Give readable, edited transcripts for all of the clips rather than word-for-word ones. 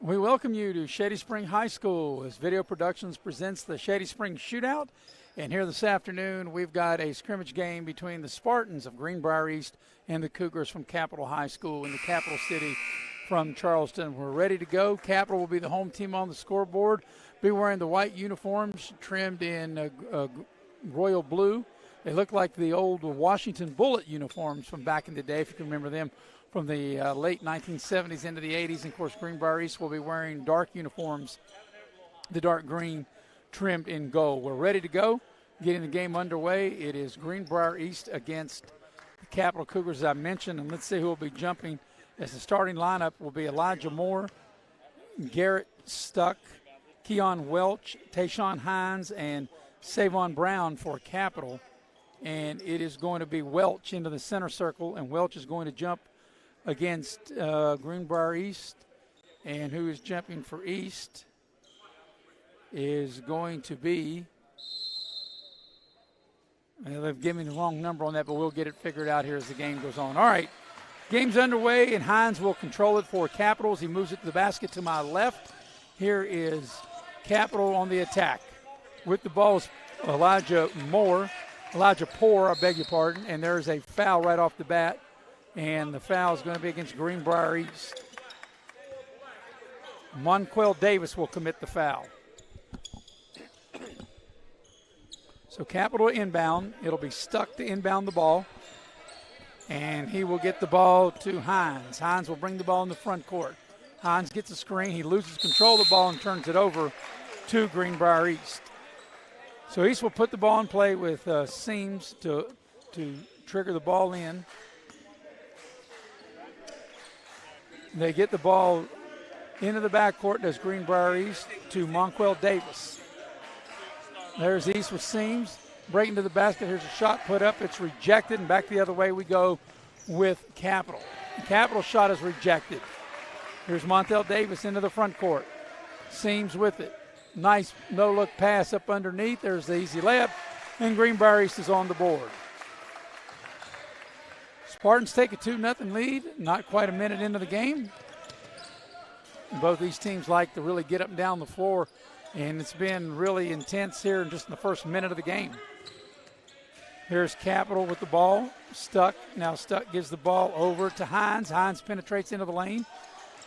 We welcome you to Shady Spring High School as Video Productions presents the Shady Spring Shootout. And here this afternoon, we've got a scrimmage game between the Spartans of Greenbrier East and the Cougars from Capital High School in the capital city from Charleston. We're ready to go. Capital will be the home team on the scoreboard, be wearing the white uniforms trimmed in royal blue. They look like the old Washington Bullet uniforms from back in the day, if you can remember them, from the late 1970s into the 80s. And, of course, Greenbrier East will be wearing dark uniforms, the dark green trimmed in gold. We're ready to go, getting the game underway. It is Greenbrier East against the Capital Cougars, as I mentioned. And let's see who will be jumping. As the starting lineup will be Elijah Moore, Garrett Stuck, Keon Welch, Tayshawn Hines, and Savon Brown for Capital. And it is going to be Welch into the center circle, and Welch is going to jump against Greenbrier East. And who is jumping for East is going to be, well, they've given me the wrong number on that, but we'll get it figured out here as the game goes on. All right, game's underway, and Hines will control it for Capitals. He moves it to the basket to my left. Here is Capital on the attack. With the ball is Elijah Poor, I beg your pardon, and there's a foul right off the bat, and the foul is going to be against Greenbrier East. Monquel Davis will commit the foul. So Capital inbound. It'll be Stuck to inbound the ball, and he will get the ball to Hines. Hines will bring the ball in the front court. Hines gets a screen. He loses control of the ball and turns it over to Greenbrier East. So East will put the ball in play with Seams to trigger the ball in. They get the ball into the backcourt, does Greenbrier East, to Monquel Davis. There's East with Seams, breaking to the basket. Here's a shot put up. It's rejected, and back the other way we go with Capital. The Capital shot is rejected. Here's Montel Davis into the front court. Seams with it. Nice no-look pass up underneath. There's the easy layup, and Greenbrier East is on the board. Spartans take a 2-0 lead, not quite a minute into the game. Both these teams like to really get up and down the floor, and it's been really intense here in just the first minute of the game. Here's Capital with the ball. Stuck. Now Stuck gives the ball over to Hines. Hines penetrates into the lane.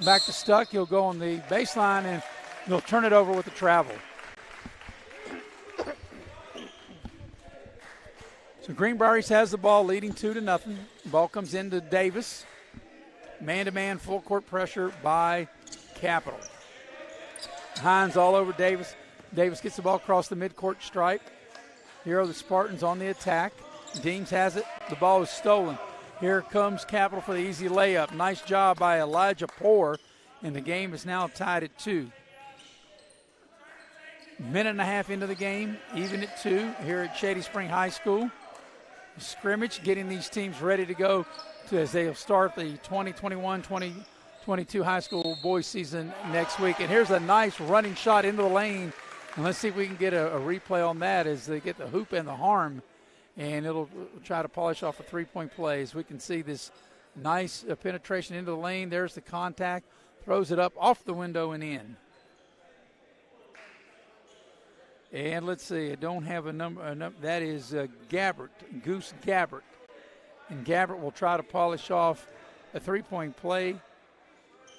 Back to Stuck. He'll go on the baseline, and they'll turn it over with the travel. So Greenbrier East has the ball, leading 2-0. The ball comes into Davis. Man-to-man full court pressure by Capital. Hines all over Davis. Davis gets the ball across the midcourt stripe. Here are the Spartans on the attack. Deems has it. The ball is stolen. Here comes Capital for the easy layup. Nice job by Elijah Poor, and the game is now tied at 2. Minute and a half into the game, even at 2 here at Shady Spring High School. Scrimmage getting these teams ready to go as they'll start the 2021-2022 high school boys season next week. And here's a nice running shot into the lane. And let's see if we can get a replay on that as they get the hoop and the harm. And it'll try to polish off a three-point play. As we can see this nice penetration into the lane. There's the contact. Throws it up off the window and in. And let's see, I don't have a number. That is Gabbert, Goose Gabbert. And Gabbert will try to polish off a three-point play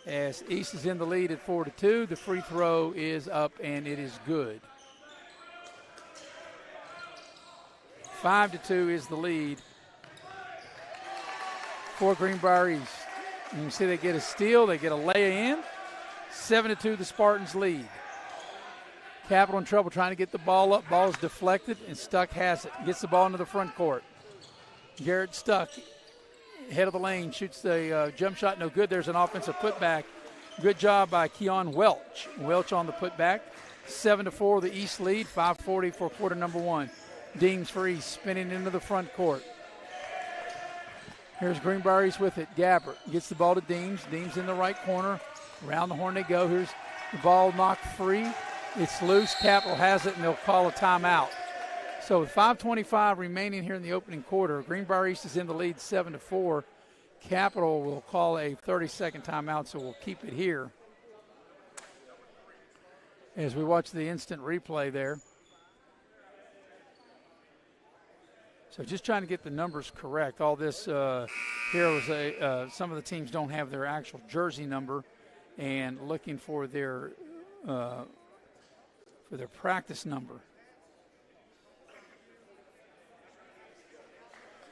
as East is in the lead at 4-2. The free throw is up, and it is good. 5-2 is the lead for Greenbrier East. And you see they get a steal, they get a lay-in. 7-2 the Spartans lead. Capital in trouble trying to get the ball up. Ball is deflected, and Stuck has it. Gets the ball into the front court. Garrett Stuck, head of the lane, shoots the jump shot. No good. There's an offensive putback. Good job by Keon Welch. Welch on the putback. 7-4 the East lead. 5:40 for quarter number 1. Deems for East, spinning into the front court. Here's Greenbrier East with it. Gabbert gets the ball to Deems. Deems in the right corner. Around the horn they go. Here's the ball knocked free. It's loose. Capital has it, and they'll call a timeout. So with 5:25 remaining here in the opening quarter, Greenbrier East is in the lead 7-4. Capital will call a 30-second timeout, so we'll keep it here. as we watch the instant replay there. So just trying to get the numbers correct. All this here was some of the teams don't have their actual jersey number, and looking for their practice number.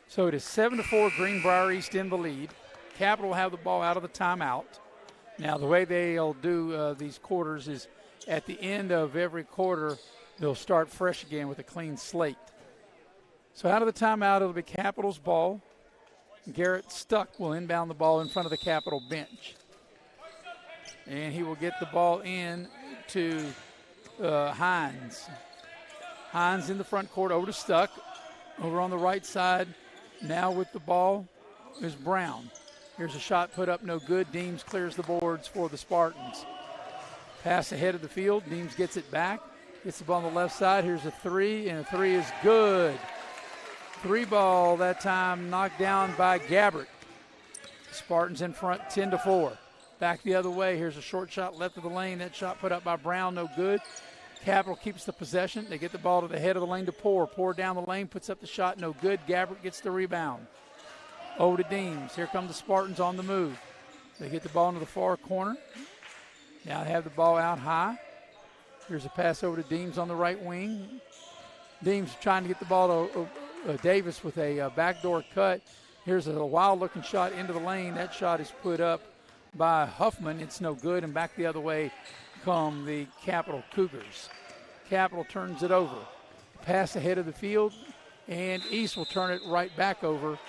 So it is 7-4, Greenbrier East in the lead. Capital will have the ball out of the timeout. Now the way they'll do these quarters is at the end of every quarter, they'll start fresh again with a clean slate. So out of the timeout, it'll be Capital's ball. Garrett Stuck will inbound the ball in front of the Capital bench. And he will get the ball in to Hines. Hines in the front court over to Stuck. Over on the right side, now with the ball is Brown. Here's a shot put up, no good. Deems clears the boards for the Spartans. Pass ahead of the field. Deems gets it back. Gets the ball on the left side. Here's a three, and a three is good. Three ball that time knocked down by Gabbert. Spartans in front 10-4. Back the other way. Here's a short shot left of the lane. That shot put up by Brown, no good. Capital keeps the possession. They get the ball to the head of the lane to Poor. Poor down the lane, puts up the shot, no good. Gabbert gets the rebound. Over to Deems. Here come the Spartans on the move. They get the ball into the far corner. Now they have the ball out high. Here's a pass over to Deems on the right wing. Deems trying to get the ball to Davis with a backdoor cut. Here's a wild-looking shot into the lane. That shot is put up by Huffman. It's no good, and back the other way come the Capital Cougars. Capital turns it over. Pass ahead of the field, and East will turn it right back over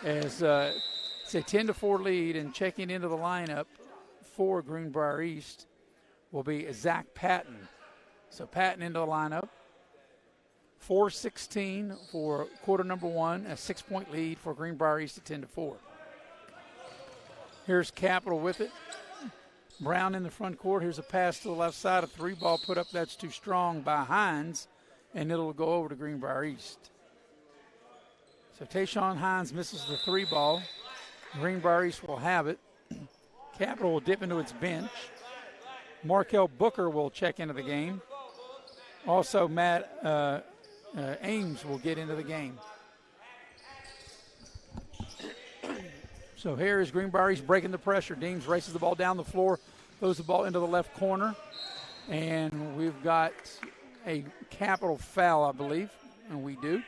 as it's a 10-4 lead, and checking into the lineup for Greenbrier East will be Zach Patton. So Patton into the lineup. 4:16 for quarter number one, a 6-point lead for Greenbrier East at 10-4. Here's Capital with it. Brown in the front court. Here's a pass to the left side. A three ball put up that's too strong by Hines, and it'll go over to Greenbrier East. So Tayshawn Hines misses the three ball. Greenbrier East will have it. Capital will dip into its bench. Markel Booker will check into the game. Also, Matt Ames will get into the game. So here is Greenbrier East breaking the pressure. Deems races the ball down the floor, throws the ball into the left corner, and we've got a Capital foul, I believe, and we do.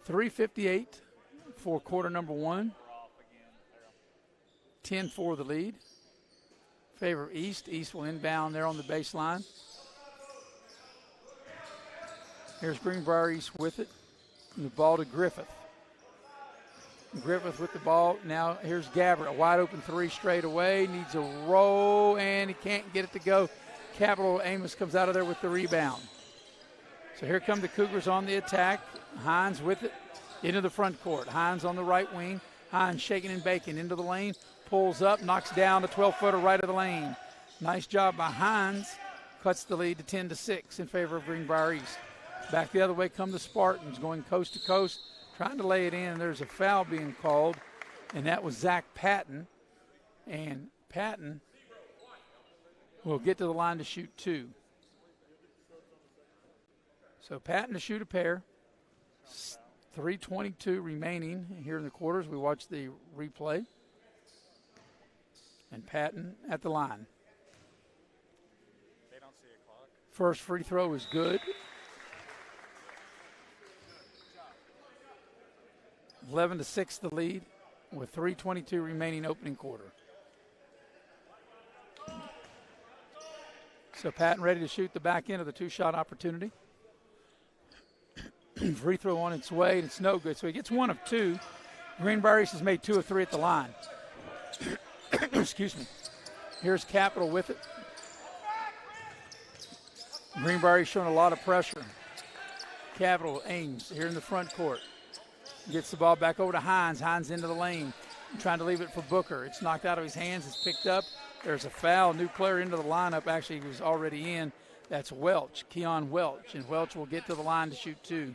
3:58 for quarter number one. 10-4 the lead. Favor of East. East will inbound there on the baseline. Here's Greenbrier East with it. And the ball to Griffith. Griffith with the ball. Now here's Gabbert. A wide open three straight away. Needs a roll, and he can't get it to go. Capital Amos comes out of there with the rebound. So here come the Cougars on the attack. Hines with it into the front court. Hines on the right wing. Hines shaking and baking into the lane. Pulls up, knocks down a 12-footer right of the lane. Nice job by Hines. Cuts the lead to 10-6 in favor of Greenbrier East. Back the other way come the Spartans, going coast to coast, trying to lay it in. There's a foul being called, and that was Zach Patton. And Patton will get to the line to shoot two. So Patton to shoot a pair. 3:22 remaining here in the quarters. We watch the replay. And Patton at the line. They don't see a clock. First free throw is good. 11-6 the lead with 3:22 remaining opening quarter. So Patton ready to shoot the back end of the two-shot opportunity. Free throw on its way, and it's no good. So he gets one of two. Greenbrier East has made 2 of 3 at the line. Excuse me. Here's Capital with it. Greenbrier showing a lot of pressure. Capital Ames here in the front court. Gets the ball back over to Hines. Hines into the lane. Trying to leave it for Booker. It's knocked out of his hands. It's picked up. There's a foul. New player into the lineup. Actually, he was already in. That's Welch, Keon Welch. And Welch will get to the line to shoot two.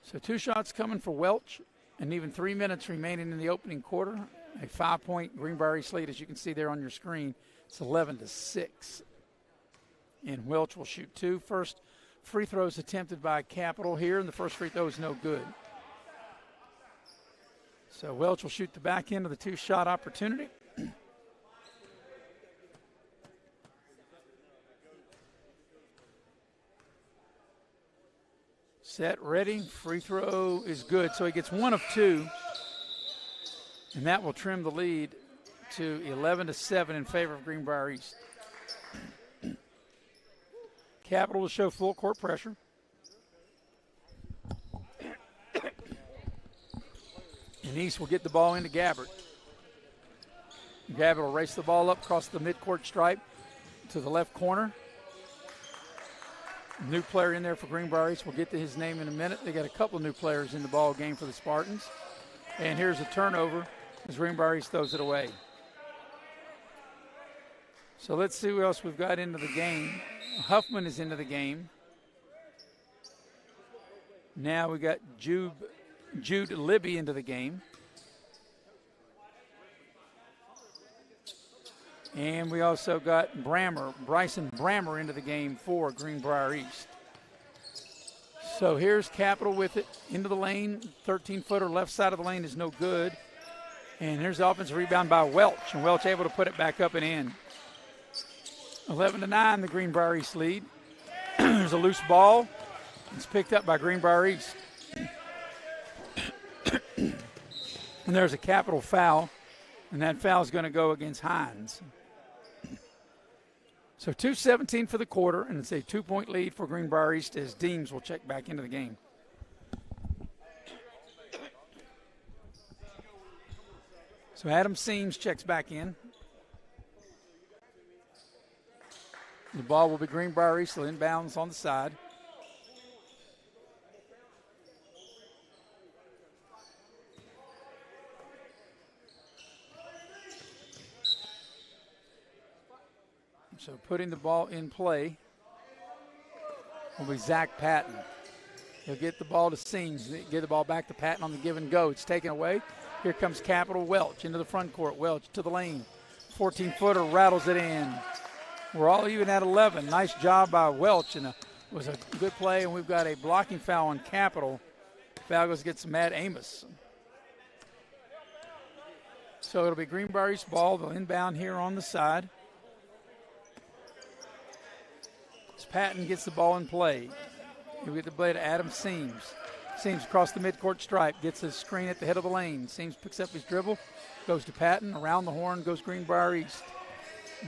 So 2 shots coming for Welch. And even 3 minutes remaining in the opening quarter. A 5-point Greenbrier East lead, as you can see there on your screen. It's 11-6. And Welch will shoot 2. First free throws attempted by Capital here, and the first free throw is no good. So Welch will shoot the back end of the 2-shot opportunity. Set, ready, free throw is good. So he gets 1 of 2, and that will trim the lead to 11-7 in favor of Greenbrier East. Capital will show full court pressure. And East will get the ball into Gabbert. Gabbert will race the ball up across the midcourt stripe to the left corner. New player in there for Greenbrier East. We'll get to his name in a minute. They got a couple of new players in the ball game for the Spartans. And here's a turnover as Greenbrier East throws it away. So let's see who else we've got into the game. Huffman is into the game. Now we got Jude Libby into the game. And we also got Bryson Brammer into the game for Greenbrier East. So here's Capital with it into the lane. 13-footer left side of the lane is no good. And here's the offensive rebound by Welch. And Welch able to put it back up and in. 11-9, the Greenbrier East lead. There's a loose ball. It's picked up by Greenbrier East. And there's a Capital foul. And that foul is going to go against Hines. So 2:17 for the quarter, and it's a 2-point lead for Greenbrier East as Deems will check back into the game. So Adam Seams checks back in. The ball will be Greenbrier East, inbounds on the side. So putting the ball in play will be Zach Patton. He'll get the ball to Seams, get the ball back to Patton on the give and go. It's taken away. Here comes Capital. Welch into the front court. Welch to the lane. 14-footer rattles it in. We're all even at 11. Nice job by Welch, and it was a good play, and we've got a blocking foul on Capital. Foul goes against Matt Amos. So it'll be Greenbrier East ball. They'll inbound here on the side. Patton gets the ball in play. He'll get the play to Adam Seams. Seams across the midcourt stripe, gets a screen at the head of the lane. Seams picks up his dribble, goes to Patton. Around the horn goes Greenbrier East.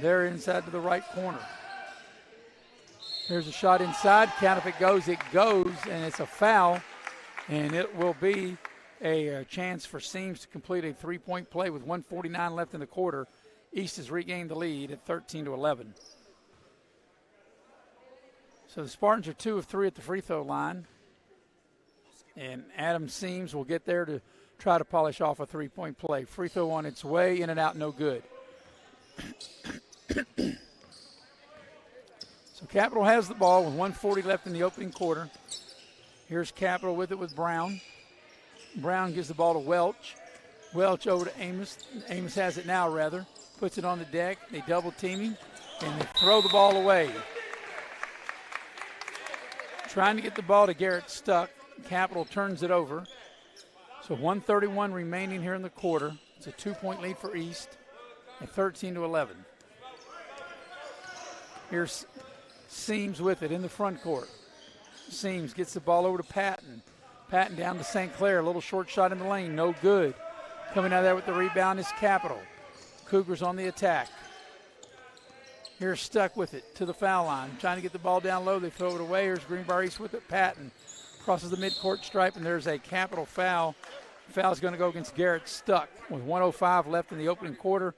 They're inside to the right corner. Here's a shot inside. Count if it goes, and it's a foul. And it will be a chance for Seams to complete a 3-point play with 1:49 left in the quarter. East has regained the lead at 13-11. So the Spartans are 2 of 3 at the free throw line. And Adam Seams will get there to try to polish off a 3-point play. Free throw on its way, in and out, no good. So Capital has the ball with 1:40 left in the opening quarter. Here's Capital with it with Brown. Brown gives the ball to Welch. Welch over to Amos. Amos has it now, rather. Puts it on the deck. They double team him, and they throw the ball away. Trying to get the ball to Garrett Stuck. Capital turns it over. So 1:31 remaining here in the quarter. It's a 2-point lead for East at 13-11. Here's Seams with it in the front court. Seams gets the ball over to Patton. Patton down to St. Clair. A little short shot in the lane. No good. Coming out of there with the rebound is Capital. Cougars on the attack. Here's Stuck with it to the foul line. Trying to get the ball down low. They throw it away. Here's Greenbrier East with it. Patton crosses the midcourt stripe, and there's a Capital foul. Foul's going to go against Garrett Stuck with 1:05 left in the opening quarter.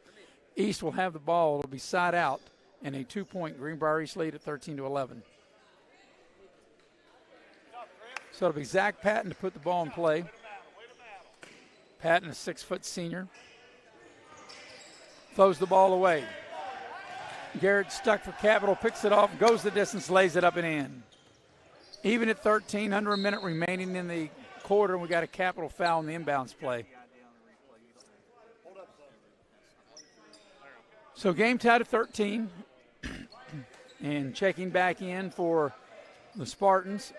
East will have the ball. It'll be side out, and a 2-point Greenbrier East lead at 13-11. So it'll be Zach Patton to put the ball in play. Patton, a 6-foot senior. Throws the ball away. Garrett Stuck for Capital, picks it off, goes the distance, lays it up and in. Even at 13, under a minute remaining in the quarter, we got a Capital foul in the inbounds play. So game tied at 13. And checking back in for the Spartans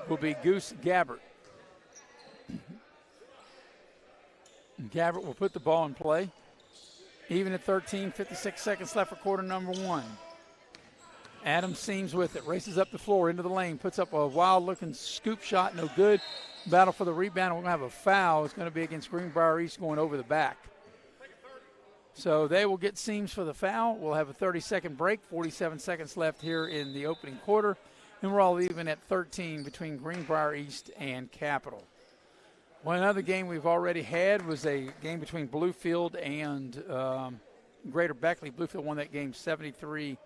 will be Goose Gabbert. Gabbert will put the ball in play. Even at 13, 56 seconds left for quarter number 1. Adam Seams with it, races up the floor into the lane, puts up a wild-looking scoop shot, no good. Battle for the rebound. We're going to have a foul. It's going to be against Greenbrier East going over the back. So they will get Seams for the foul. We'll have a 30-second break, 47 seconds left here in the opening quarter. And we're all even at 13 between Greenbrier East and Capital. One other game we've already had was a game between Bluefield and Greater Beckley. Bluefield won that game 73-69.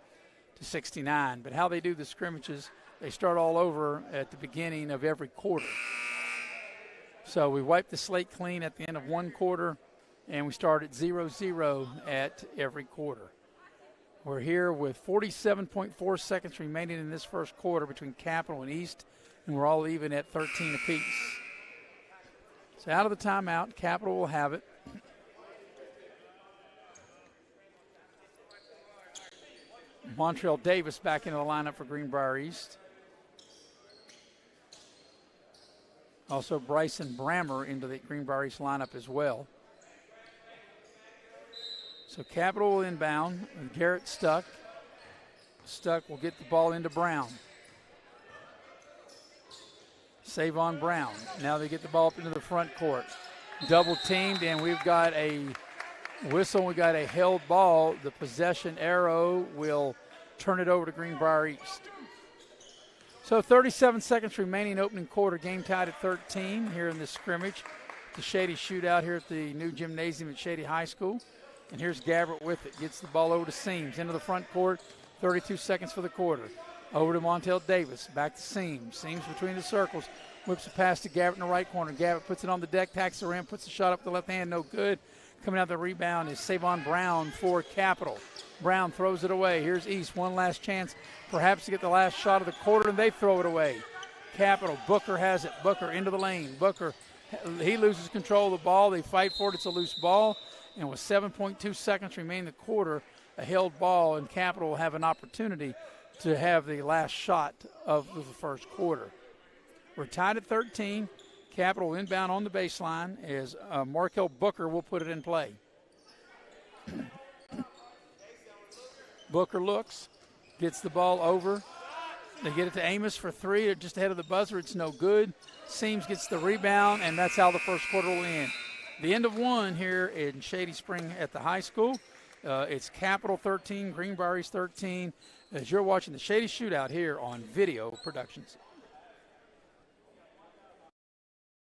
But how they do the scrimmages, they start all over at the beginning of every quarter. So we wipe the slate clean at the end of one quarter, and we start at 0-0 at every quarter. We're here with 47.4 seconds remaining in this first quarter between Capital and East, and we're all even at 13 apiece. So out of the timeout, Capital will have it. Montrell Davis back into the lineup for Greenbrier East. Also Bryson Brammer into the Greenbrier East lineup as well. So Capital will inbound with Garrett Stuck. Stuck will get the ball into Brown. Savon Brown. Now they get the ball up into the front court. Double teamed, and we've got a whistle. We've got a held ball. The possession arrow will turn it over to Greenbrier East. So 37 seconds remaining, opening quarter. Game tied at 13 here in this scrimmage. The Shady Shootout here at the new gymnasium at Shady High School. And here's Gabbert with it. Gets the ball over to Seams. Into the front court. 32 seconds for the quarter. Over to Montel Davis. Back to Seams. Seams between the circles. Whips a pass to Gabbert in the right corner. Gabbert puts it on the deck, tacks the rim, puts the shot up the left hand. No good. Coming out the rebound is Savon Brown for Capital. Brown throws it away. Here's East. One last chance perhaps to get the last shot of the quarter, and they throw it away. Capital. Booker has it. Booker into the lane. Booker, he loses control of the ball. They fight for it. It's a loose ball. And with 7.2 seconds remaining in the quarter, a held ball, and Capital will have an opportunity to have the last shot of the first quarter. We're tied at 13. Capital inbound on the baseline as Markel Booker will put it in play. Booker looks, gets the ball over. They get it to Amos for three. They're just ahead of the buzzer. It's no good. Seams gets the rebound, and that's how the first quarter will end. The end of one here in Shady Spring at the high school. It's Capital 13, Greenbrier East 13, as you're watching the Shady Shootout here on Video Productions.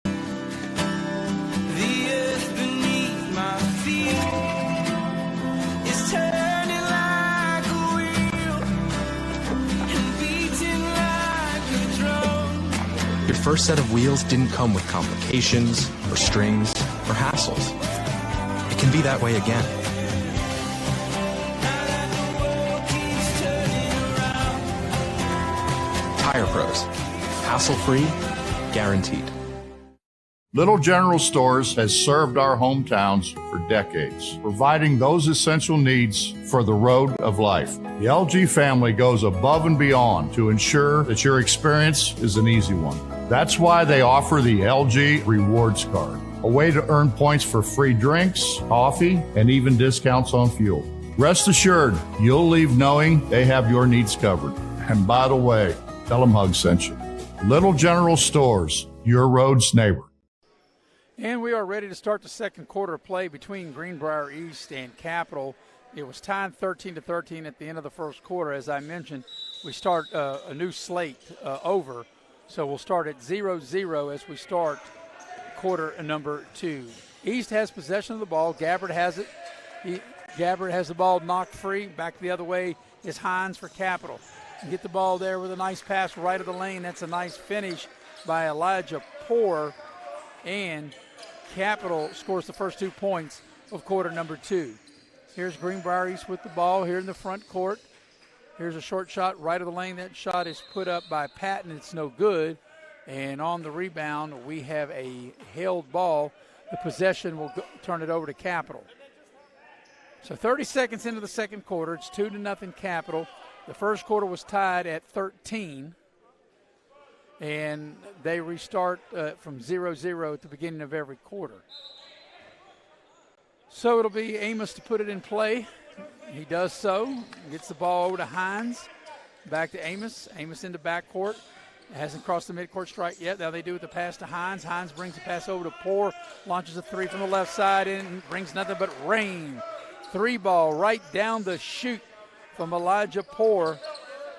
The earth beneath my feet is turning like a wheel and beating like a drum. Your first set of wheels didn't come with complications or strings or hassles. It can be that way again. Tire Pros. Hassle-free, guaranteed. Little General Stores has served our hometowns for decades, providing those essential needs for the road of life. The LG family goes above and beyond to ensure that your experience is an easy one. That's why they offer the LG Rewards Card, a way to earn points for free drinks, coffee, and even discounts on fuel. Rest assured, you'll leave knowing they have your needs covered. And by the way, tell them Hug sent you. Little General Stores, your road's neighbor. And we are ready to start the second quarter of play between Greenbrier East and Capital. It was tied 13-13 at the end of the first quarter. As I mentioned, we start a new slate over. So we'll start at 0-0 as we start quarter number 2. East has possession of the ball. Gabbert has it. Gabbert has the ball knocked free. Back the other way is Hines for Capital. Get the ball there with a nice pass right of the lane. That's a nice finish by Elijah Poor. And Capital scores the first 2 points of quarter number 2. Here's Greenbrier East with the ball here in the front court. Here's a short shot right of the lane. That shot is put up by Patton. It's no good. And on the rebound, we have a held ball. The possession will turn it over to Capital. So 30 seconds into the second quarter, it's 2-0 Capital. The first quarter was tied at 13, and they restart from 0-0 at the beginning of every quarter. So it'll be Amos to put it in play. He does so, gets the ball over to Hines, back to Amos. Amos into backcourt. Hasn't crossed the midcourt strike yet. Now they do with the pass to Hines. Hines brings the pass over to Poor, launches a three from the left side and brings nothing but rain. Three ball right down the chute from Elijah Poor,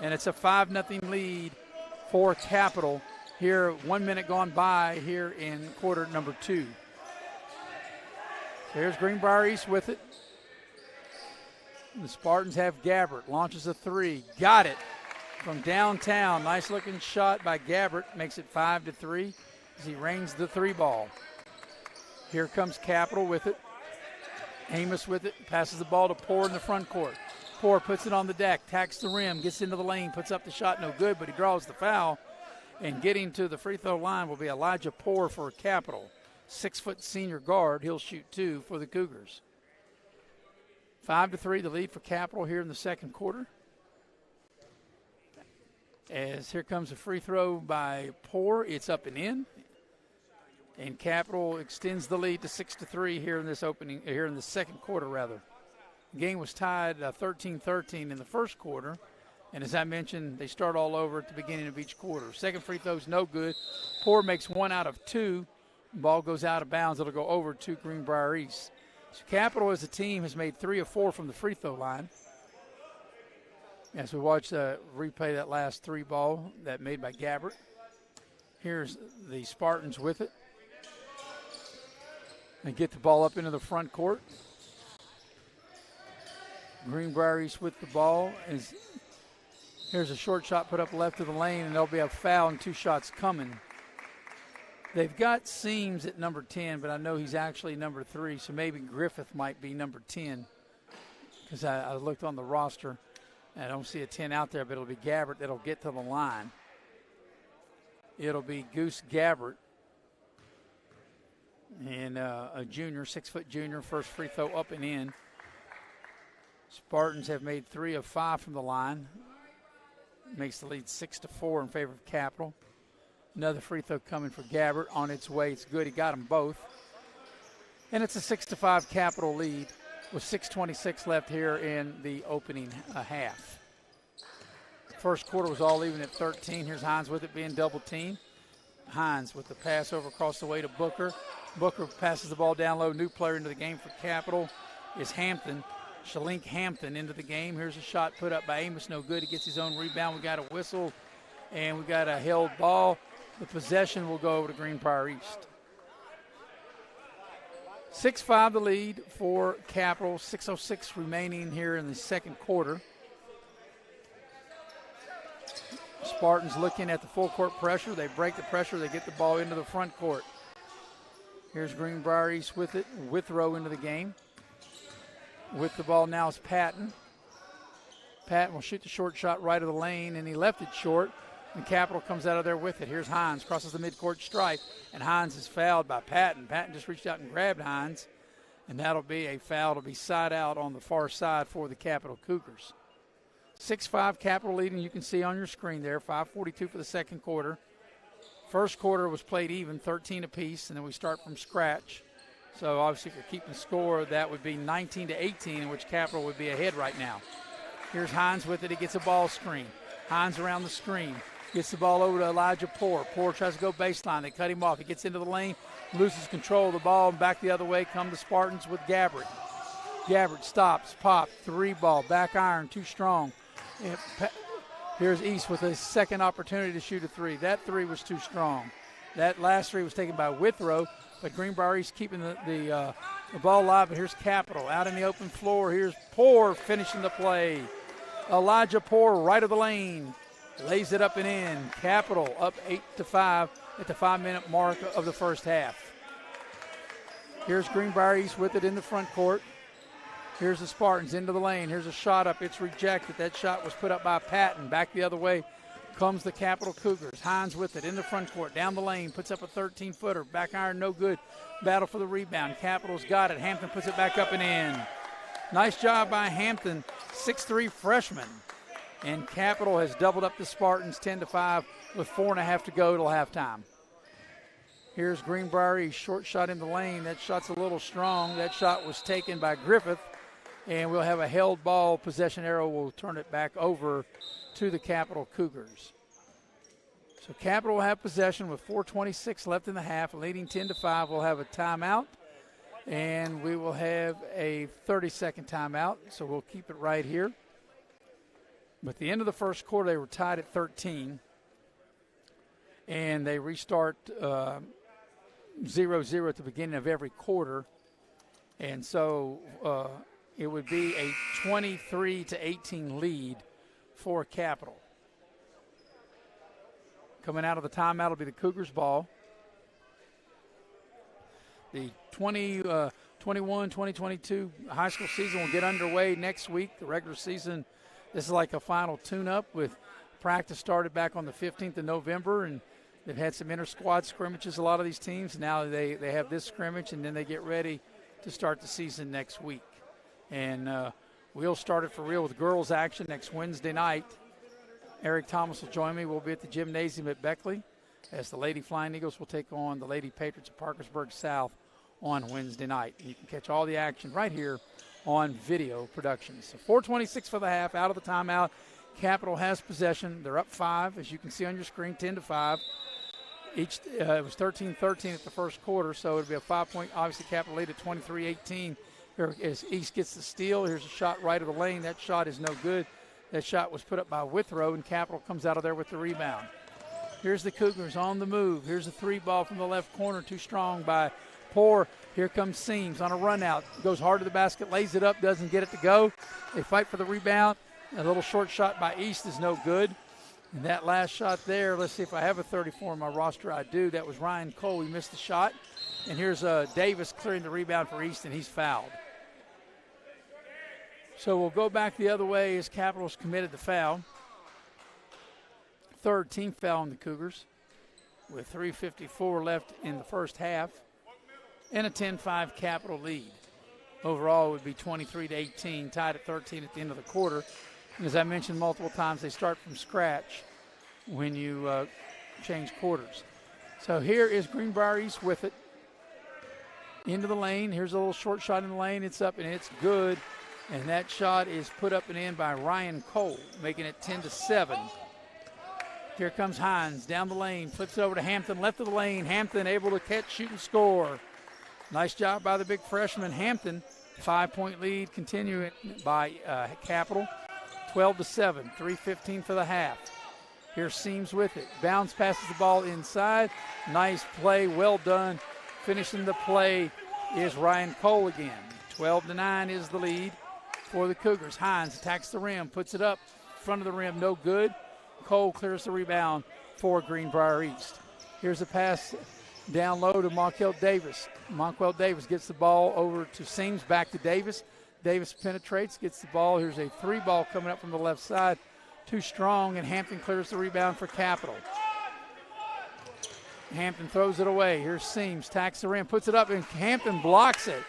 and it's a 5-0 lead for Capital here. 1 minute gone by here in quarter number 2. There's Greenbrier East with it. The Spartans have Gabbert, launches a three, got it from downtown. Nice looking shot by Gabbert, makes it 5-3 as he rains the three ball. Here comes Capital with it. Amos with it, passes the ball to Poor in the front court. Poor puts it on the deck, tacks the rim, gets into the lane, puts up the shot, no good, but he draws the foul. And getting to the free throw line will be Elijah Poor for Capital. 6-foot senior guard, he'll shoot 2 for the Cougars. 5-3 the lead for Capital here in the second quarter. As here comes a free throw by Poor, it's up and in. And Capital extends the lead to 6-3 here in the second quarter rather. The game was tied 13-13 in the first quarter. And as I mentioned, they start all over at the beginning of each quarter. Second free throw's no good. Poor makes 1 out of 2. Ball goes out of bounds. It'll go over to Greenbrier East. So Capital as a team has made 3 of 4 from the free throw line. As we watch replay that last three ball that made by Gabbert. Here's the Spartans with it. They get the ball up into the front court. Greenbrier East with the ball. Here's a short shot put up left of the lane, and there'll be a foul and 2 shots coming. They've got Seams at number 10, but I know he's actually number 3, so maybe Griffith might be number 10 because I looked on the roster. I don't see a 10 out there, but it'll be Gabbert that'll get to the line. It'll be Goose Gabbert, and a junior, 6-foot junior, first free throw up and in. Spartans have made 3 of 5 from the line. Makes the lead 6-4 in favor of Capital. Another free throw coming for Gabbert on its way. It's good. He got them both. And it's a 6-5 Capital lead with 6:26 left here in the opening half. First quarter was all even at 13. Here's Hines with it being double teamed. Hines with the pass over across the way to Booker. Booker passes the ball down low. New player into the game for Capital is Hampton. Shalink Hampton into the game. Here's a shot put up by Amos. No good. He gets his own rebound. We got a whistle, and we got a held ball. The possession will go over to Greenbrier East. 6-5 the lead for Capital. 6:06 remaining here in the second quarter. Spartans looking at the full court pressure. They break the pressure. They get the ball into the front court. Here's Greenbrier East with it. Withrow into the game. With the ball now is Patton. Patton will shoot the short shot right of the lane, and he left it short. And Capital comes out of there with it. Here's Hines, crosses the midcourt stripe, and Hines is fouled by Patton. Patton just reached out and grabbed Hines, and that'll be a foul. It'll be side out on the far side for the Capital Cougars. 6-5 Capital leading, you can see on your screen there. 5:42 for the second quarter. First quarter was played even, 13 apiece, and then we start from scratch. So obviously if you're keeping score, that would be 19-18, in which Capital would be ahead right now. Here's Hines with it. He gets a ball screen. Hines around the screen. Gets the ball over to Elijah Poor. Poor tries to go baseline. They cut him off. He gets into the lane, loses control of the ball, and back the other way come the Spartans with Gabbert. Gabbert stops, pop, three ball, back iron, too strong. Here's East with a second opportunity to shoot a three. That three was too strong. That last three was taken by Withrow, but Greenbrier East keeping the ball alive. But here's Capital out in the open floor. Here's Poor finishing the play. Elijah Poor right of the lane. Lays it up and in. Capital up 8-5 at the 5-minute mark of the first half. Here's Greenbrier East with it in the front court. Here's the Spartans into the lane. Here's a shot up. It's rejected. That shot was put up by Patton. Back the other way comes the Capital Cougars. Hines with it in the front court. Down the lane. Puts up a 13-footer. Back iron no good. Battle for the rebound. Capital's got it. Hampton puts it back up and in. Nice job by Hampton, 6'3" freshman. And Capital has doubled up the Spartans 10-5 with 4.5 to go till halftime. Here's Greenbrier, short shot in the lane. That shot's a little strong. That shot was taken by Griffith, and we'll have a held ball. Possession arrow will turn it back over to the Capital Cougars. So Capital will have possession with 4:26 left in the half, leading 10-5. We'll have a timeout, and we will have a 30-second timeout, so we'll keep it right here. But at the end of the first quarter, they were tied at 13, and they restart 0-0 at the beginning of every quarter, and so it would be a 23-18 lead for Capital. Coming out of the timeout will be the Cougars' ball. The 2021-2022 high school season will get underway next week. The regular season, this is like a final tune-up with practice started back on the 15th of November, and they've had some inter-squad scrimmages, a lot of these teams. Now they have this scrimmage, and then they get ready to start the season next week. And we'll start it for real with girls action next Wednesday night. Eric Thomas will join me. We'll be at the gymnasium at Beckley as the Lady Flying Eagles will take on the Lady Patriots of Parkersburg South on Wednesday night. And you can catch all the action right here on Video Productions. So 4:26 for the half, out of the timeout. Capital has possession. They're up 5, as you can see on your screen, 10-5. It was 13-13 at the first quarter, so it'll be a 5-point, obviously, Capital lead at 23-18. Here as East gets the steal. Here's a shot right of the lane. That shot is no good. That shot was put up by Withrow, and Capital comes out of there with the rebound. Here's the Cougars on the move. Here's a 3 ball from the left corner, too strong by Poor. Here comes Seams on a run out. Goes hard to the basket, lays it up, doesn't get it to go. They fight for the rebound. A little short shot by East is no good. And that last shot there, let's see if I have a 34 on my roster. I do. That was Ryan Cole. He missed the shot. And here's Davis clearing the rebound for East, and he's fouled. So we'll go back the other way as Capital's committed the foul. Third team foul on the Cougars with 3:54 left in the first half and a 10-5 Capital lead. Overall, it would be 23-18, tied at 13 at the end of the quarter. And as I mentioned multiple times, they start from scratch when you change quarters. So here is Greenbrier East with it. Into the lane. Here's a little short shot in the lane. It's up and it's good. And that shot is put up and in by Ryan Cole, making it 10-7. Here comes Hines down the lane, flips it over to Hampton, left of the lane. Hampton able to catch, shoot, and score. Nice job by the big freshman, Hampton. 5-point lead continuing by Capital. 12-7, 3:15 for the half. Here's Seams with it. Bounce passes the ball inside. Nice play, well done. Finishing the play is Ryan Cole again. 12-9 is the lead for the Cougars. Hines attacks the rim, puts it up, front of the rim, no good. Cole clears the rebound for Greenbrier East. Here's a pass down low to Monquel Davis. Monquel Davis gets the ball over to Seams, back to Davis. Davis penetrates, gets the ball. Here's a 3 ball coming up from the left side. Too strong, and Hampton clears the rebound for Capital. Hampton throws it away. Here's Seams, tacks the rim, puts it up, and Hampton blocks it.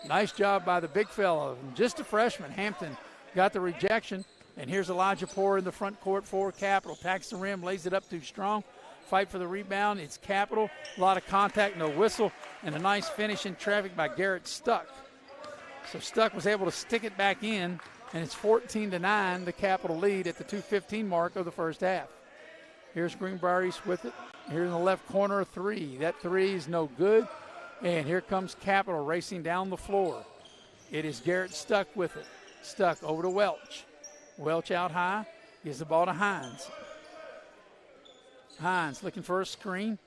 Nice job by the big fellow. Just a freshman. Hampton got the rejection. And here's Elijah Poor in the front court for Capital. Tacks the rim, lays it up too strong. Fight for the rebound. It's Capital. A lot of contact, no whistle. And a nice finish in traffic by Garrett Stuck. So Stuck was able to stick it back in. And it's 14-9, the Capital lead at the 2:15 mark of the first half. Here's Greenbrier East with it. Here in the left corner, a 3. That 3 is no good. And here comes Capital racing down the floor. It is Garrett Stuck with it. Stuck over to Welch. Welch out high. Gives the ball to Hines. Hines looking for a screen.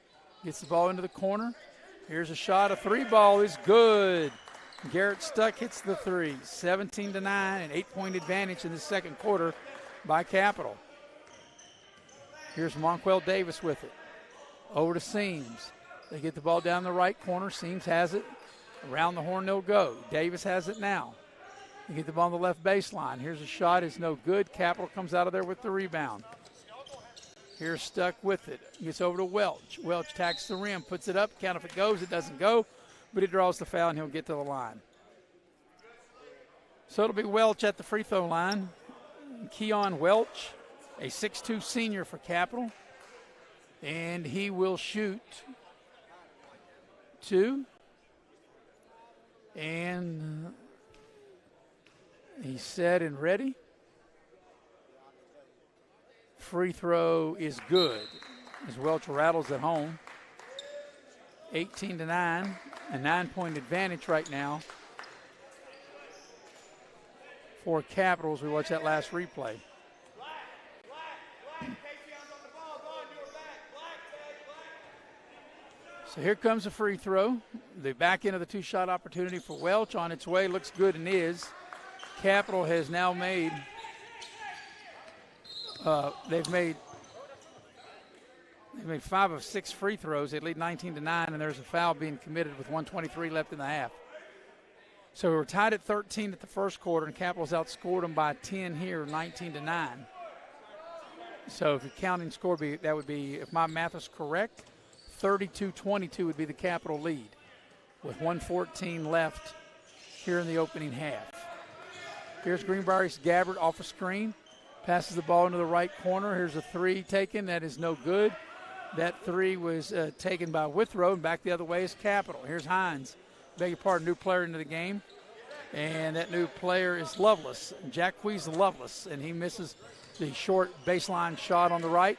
Gets the ball into the corner. Here's a shot. A 3 ball is good. Garrett Stuck hits the 3. 17-9, an 8-point advantage in the second quarter by Capital. Here's Monquel Davis with it. Over to Seams. They get the ball down the right corner. Seams has it. Around the horn they'll go. Davis has it now. They get the ball on the left baseline. Here's a shot. It's no good. Capital comes out of there with the rebound. Here's Stuck with it. Gets over to Welch. Welch tacks the rim. Puts it up. Count if it goes. It doesn't go. But he draws the foul, and he'll get to the line. So it'll be Welch at the free throw line. Keon Welch, a 6'2 senior for Capital. And he will shoot 2. And he's set and ready. Free throw is good as Welch rattles at home. 18-9, a 9-point advantage right now for Capital as we watch that last replay. So here comes a free throw. The back end of the two-shot opportunity for Welch on its way. Looks good and is. Capital has now made, they've made 5 of 6 free throws. They lead 19-9, and there's a foul being committed with 1:23 left in the half. So we're tied at 13 at the first quarter, and Capital's outscored them by 10 here, 19-9. So if you're counting score, that would be, if my math is correct, 32-22 would be the Capital lead with 1:14 left here in the opening half. Here's Greenbrier's Gabbard off a screen. Passes the ball into the right corner. Here's a 3 taken. That is no good. That 3 was taken by Withrow, and back the other way is Capital. Here's Hines. Beg your pardon, new player into the game. And that new player is Lovelace, Jacquees Lovelace, and he misses the short baseline shot on the right.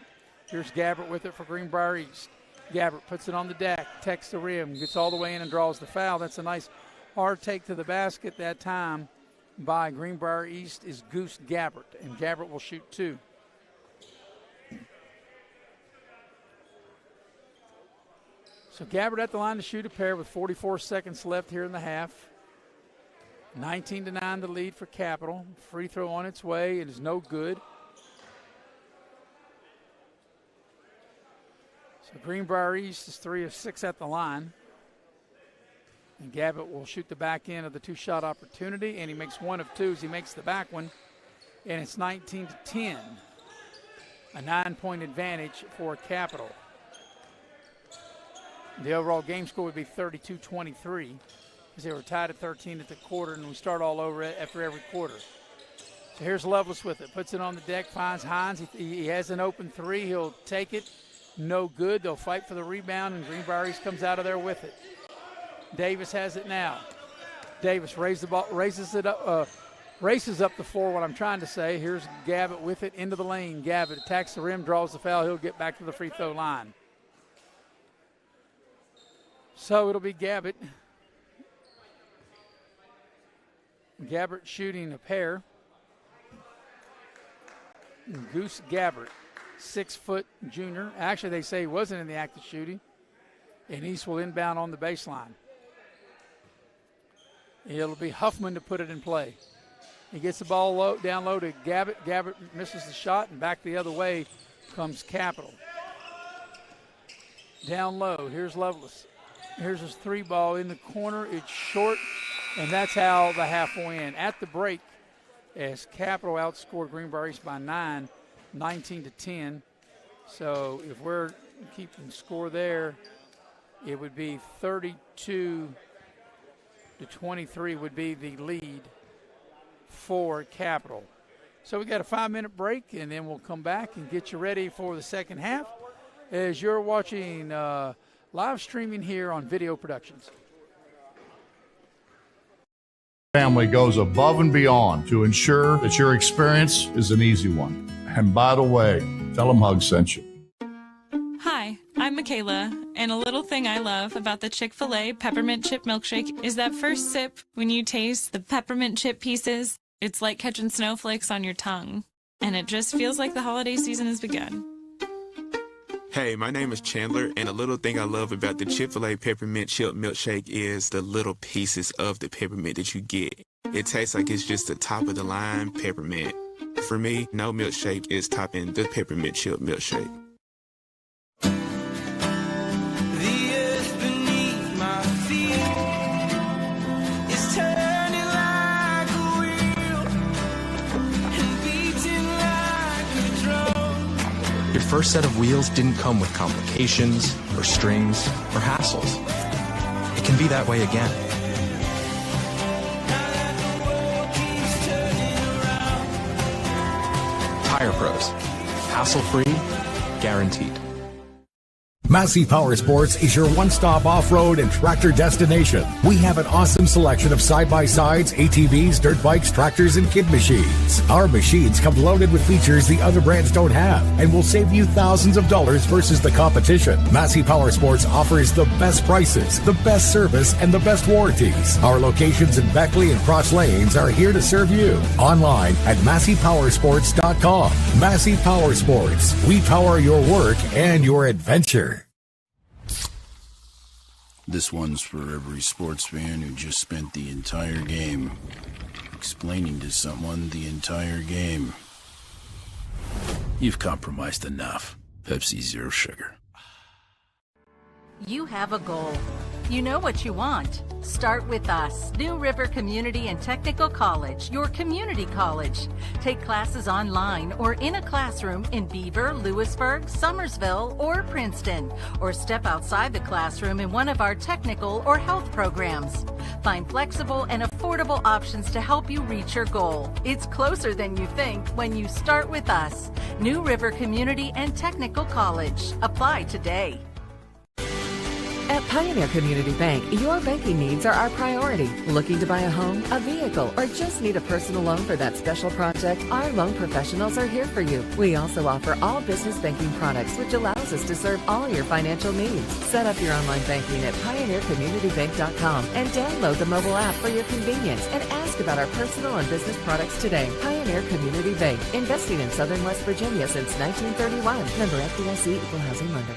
Here's Gabbard with it for Greenbrier East. Gabbard puts it on the deck, takes the rim, gets all the way in and draws the foul. That's a nice hard take to the basket that time by Greenbrier East is Goose Gabbard, and Gabbard will shoot 2. So Gabbard at the line to shoot a pair with 44 seconds left here in the half. 19-9 the lead for Capital. Free throw on its way. It is no good. So Greenbrier East is 3 of 6 at the line. And Gabbard will shoot the back end of the two-shot opportunity, and he makes 1 of 2 as he makes the back one. And it's 19-10, a 9-point advantage for Capital. The overall game score would be 32-23 because they were tied at 13 at the quarter, and we start all over after every quarter. So here's Lovelace with it. Puts it on the deck, finds Hines. He has an open 3. He'll take it. No good. They'll fight for the rebound, and Greenbrier East comes out of there with it. Davis has it now. Davis raises the ball, races up the floor, what I'm trying to say. Here's Gabbard with it into the lane. Gabbard attacks the rim, draws the foul. He'll get back to the free throw line. So it'll be Gabbard. Gabbard shooting a pair. Goose Gabbard, 6-foot junior. Actually, they say he wasn't in the act of shooting. And East will inbound on the baseline. It'll be Huffman to put it in play. He gets the ball down low to Gabbard. Gabbard misses the shot, and back the other way comes Capital. Down low, here's Lovelace. Here's his 3 ball in the corner. It's short, and that's how the half will end. At the break, as Capital outscored Greenbrier East by 9, 19-10. So if we're keeping score there, it would be 32-23 would be the lead for Capital. So we got a 5-minute break, and then we'll come back and get you ready for the second half as you're watching live streaming here on Video Productions. Family goes above and beyond to ensure that your experience is an easy one. And by the way, tell them Hug sent you. Hi, I'm Michaela, and a little thing I love about the Chick-fil-A peppermint chip milkshake is that first sip when you taste the peppermint chip pieces. It's like catching snowflakes on your tongue, and it just feels like the holiday season has begun. Hey, my name is Chandler, and a little thing I love about the Chick-fil-A peppermint chip milkshake is the little pieces of the peppermint that you get. It tastes like it's just the top of the line peppermint. For me, no milkshake is topping the peppermint chip milkshake. The earth beneath my feet is turning like a wheel and beating like a drum. Your first set of wheels didn't come with complications, or strings, or hassles. It can be that way again. Now that the world keeps Tire Pros. Hassle-free, guaranteed. Massey Power Sports is your one-stop off-road and tractor destination. We have an awesome selection of side-by-sides, ATVs, dirt bikes, tractors, and kid machines. Our machines come loaded with features the other brands don't have and will save you thousands of dollars versus the competition. Massey Power Sports offers the best prices, the best service, and the best warranties. Our locations in Beckley and Cross Lanes are here to serve you. Online at MasseyPowersports.com. Massey Power Sports. We power your work and your adventure. This one's for every sports fan who just spent the entire game explaining to someone the entire game. You've compromised enough. Pepsi Zero Sugar. You have a goal. You know what you want. Start with us, New River Community and Technical College, your community college. Take classes online or in a classroom in Beaver, Lewisburg, Summersville, or Princeton, or step outside the classroom in one of our technical or health programs. Find flexible and affordable options to help you reach your goal. It's closer than you think when you start with us, New River Community and Technical College. Apply today. At Pioneer Community Bank, your banking needs are our priority. Looking to buy a home, a vehicle, or just need a personal loan for that special project? Our loan professionals are here for you. We also offer all business banking products, which allows us to serve all your financial needs. Set up your online banking at PioneerCommunityBank.com and download the mobile app for your convenience and ask about our personal and business products today. Pioneer Community Bank, investing in Southern West Virginia since 1931. Member FDIC, Equal Housing Lender.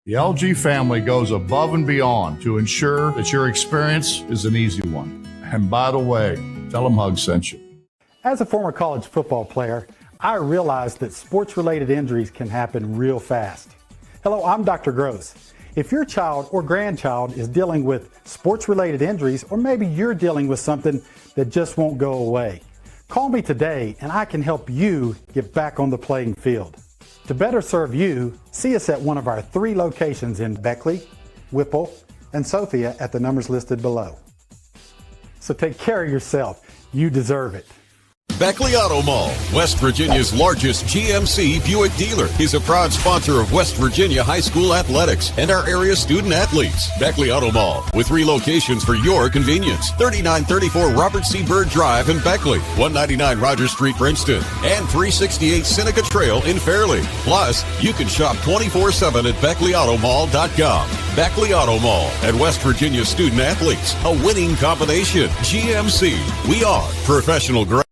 The LG family goes above and beyond to ensure that your experience is an easy one. And by the way, tell them Hug sent you. As a former college football player, I realized that sports-related injuries can happen real fast. Hello, I'm Dr. Gross. If your child or grandchild is dealing with sports-related injuries, or maybe you're dealing with something that just won't go away, call me today and I can help you get back on the playing field. To better serve you, see us at one of our 3 locations in Beckley, Whipple, and Sophia at the numbers listed below. So take care of yourself. You deserve it. Beckley Auto Mall, West Virginia's largest GMC Buick dealer, is a proud sponsor of West Virginia high school athletics and our area student athletes. Beckley Auto Mall, with 3 locations for your convenience. 3934 Robert C. Byrd Drive in Beckley, 199 Rogers Street, Princeton, and 368 Seneca Trail in Fairleigh. Plus, you can shop 24/7 at BeckleyAutomall.com. Beckley Auto Mall and West Virginia student athletes, a winning combination. GMC, we are professional grade.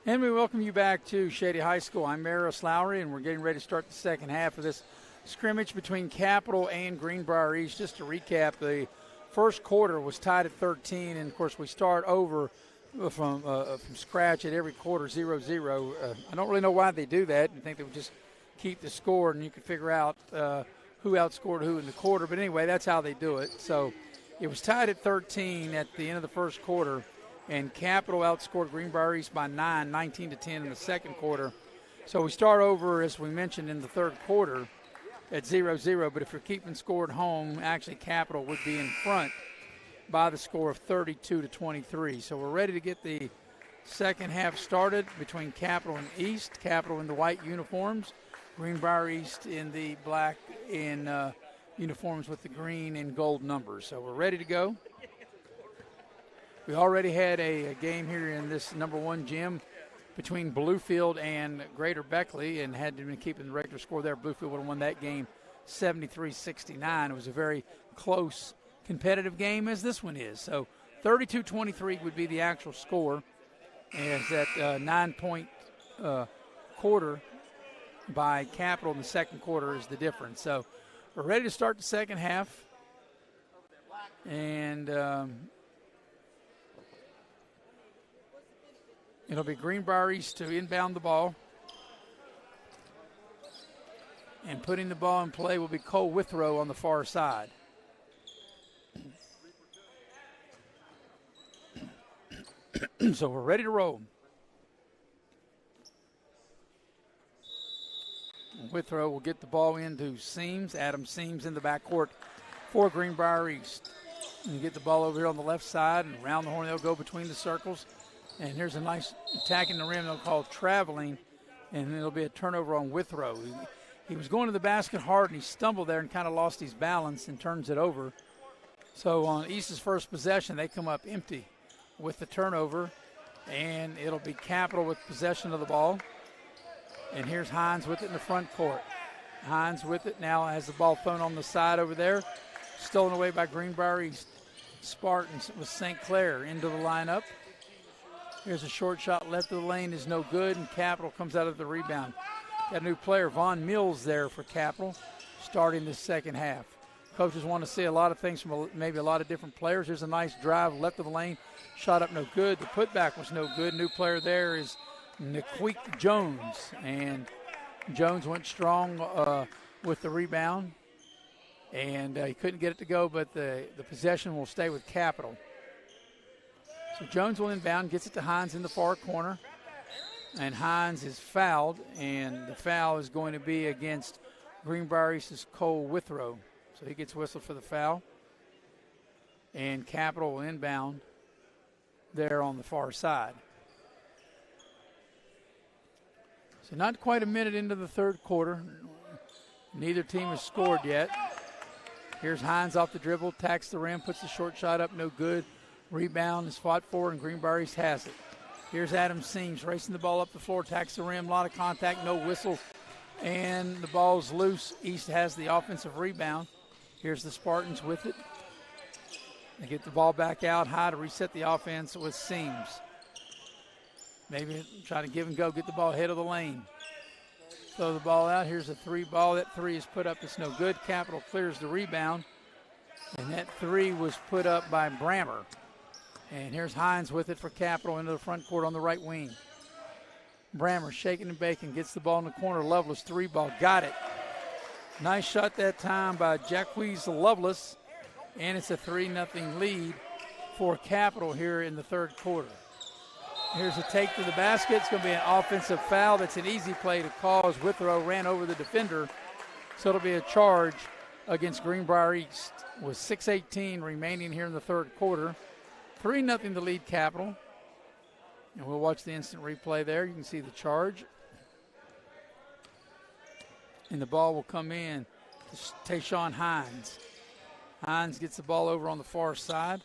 And we welcome you back to Shady High School. I'm Maris Lowry, and we're getting ready to start the second half of this scrimmage between Capital and Greenbrier East. Just to recap, the first quarter was tied at 13, and, of course, we start over from scratch at every quarter, 0-0. I don't really know why they do that. I think they would just keep the score, and you could figure out who outscored who in the quarter. But, anyway, that's how they do it. So it was tied at 13 at the end of the first quarter. And Capital outscored Greenbrier East by 9, 19-10 in the second quarter. So we start over, as we mentioned, in the third quarter at 0-0. But if you're keeping score at home, actually Capital would be in front by the score of 32-23. So we're ready to get the second half started between Capital and East. Capital in the white uniforms, Greenbrier East in the black uniforms with the green and gold numbers. So we're ready to go. We already had a game here in this number 1 gym between Bluefield and Greater Beckley, and had been keeping the regular score there. Bluefield would have won that game 73-69. It was a very close, competitive game, as this one is. So 32-23 would be the actual score, as that 9-point quarter by Capital in the second quarter is the difference. So we're ready to start the second half, and it'll be Greenbrier East to inbound the ball. And putting the ball in play will be Cole Withrow on the far side. So we're ready to roll. Withrow will get the ball into Seams. Adam Seams in the backcourt for Greenbrier East. And get the ball over here on the left side, and around the horn they'll go between the circles. And here's a nice attacking the rim they'll call traveling, and it'll be a turnover on Withrow. He was going to the basket hard, and he stumbled there and kind of lost his balance and turns it over. So on East's first possession, they come up empty with the turnover, and it'll be Capital with possession of the ball. And here's Hines with it in the front court. Hines with it now has the ball thrown on the side over there. Stolen away by Greenbrier East. Spartans with St. Clair into the lineup. Here's a short shot left of the lane is no good, and Capital comes out of the rebound. Got a new player, Von Mills, there for Capital, starting the second half. Coaches want to see a lot of things from maybe a lot of different players. Here's a nice drive left of the lane. Shot up no good. The putback was no good. New player there is Niquik Jones, and Jones went strong with the rebound, and he couldn't get it to go, but the possession will stay with Capital. So Jones will inbound, gets it to Hines in the far corner, and Hines is fouled, and the foul is going to be against Greenbrier East's Cole Withrow. So he gets whistled for the foul, and Capital will inbound there on the far side. So not quite a minute into the third quarter. Neither team has scored yet. Here's Hines off the dribble, attacks the rim, puts the short shot up, no good. Rebound is fought for, and Greenbrier East has it. Here's Adam Seams racing the ball up the floor, attacks the rim, a lot of contact, no whistle, and the ball's loose. East has the offensive rebound. Here's the Spartans with it. They get the ball back out high to reset the offense with Seams. Maybe try to give and go, get the ball ahead of the lane. Throw the ball out. Here's a three ball. That three is put up. It's no good. Capital clears the rebound. And that three was put up by Brammer. And here's Hines with it for Capital into the front court on the right wing. Brammer shaking and baking. Gets the ball in the corner. Lovelace three ball. Got it. Nice shot that time by Jacquees Lovelace. And it's a 3-0 lead for Capital here in the third quarter. Here's a take to the basket. It's going to be an offensive foul. That's an easy play to call as Withrow ran over the defender. So it'll be a charge against Greenbrier East with 6:18 remaining here in the third quarter. 3-0 to lead Capital. And we'll watch the instant replay there. You can see the charge. And the ball will come in to Tayshawn Hines. Hines gets the ball over on the far side.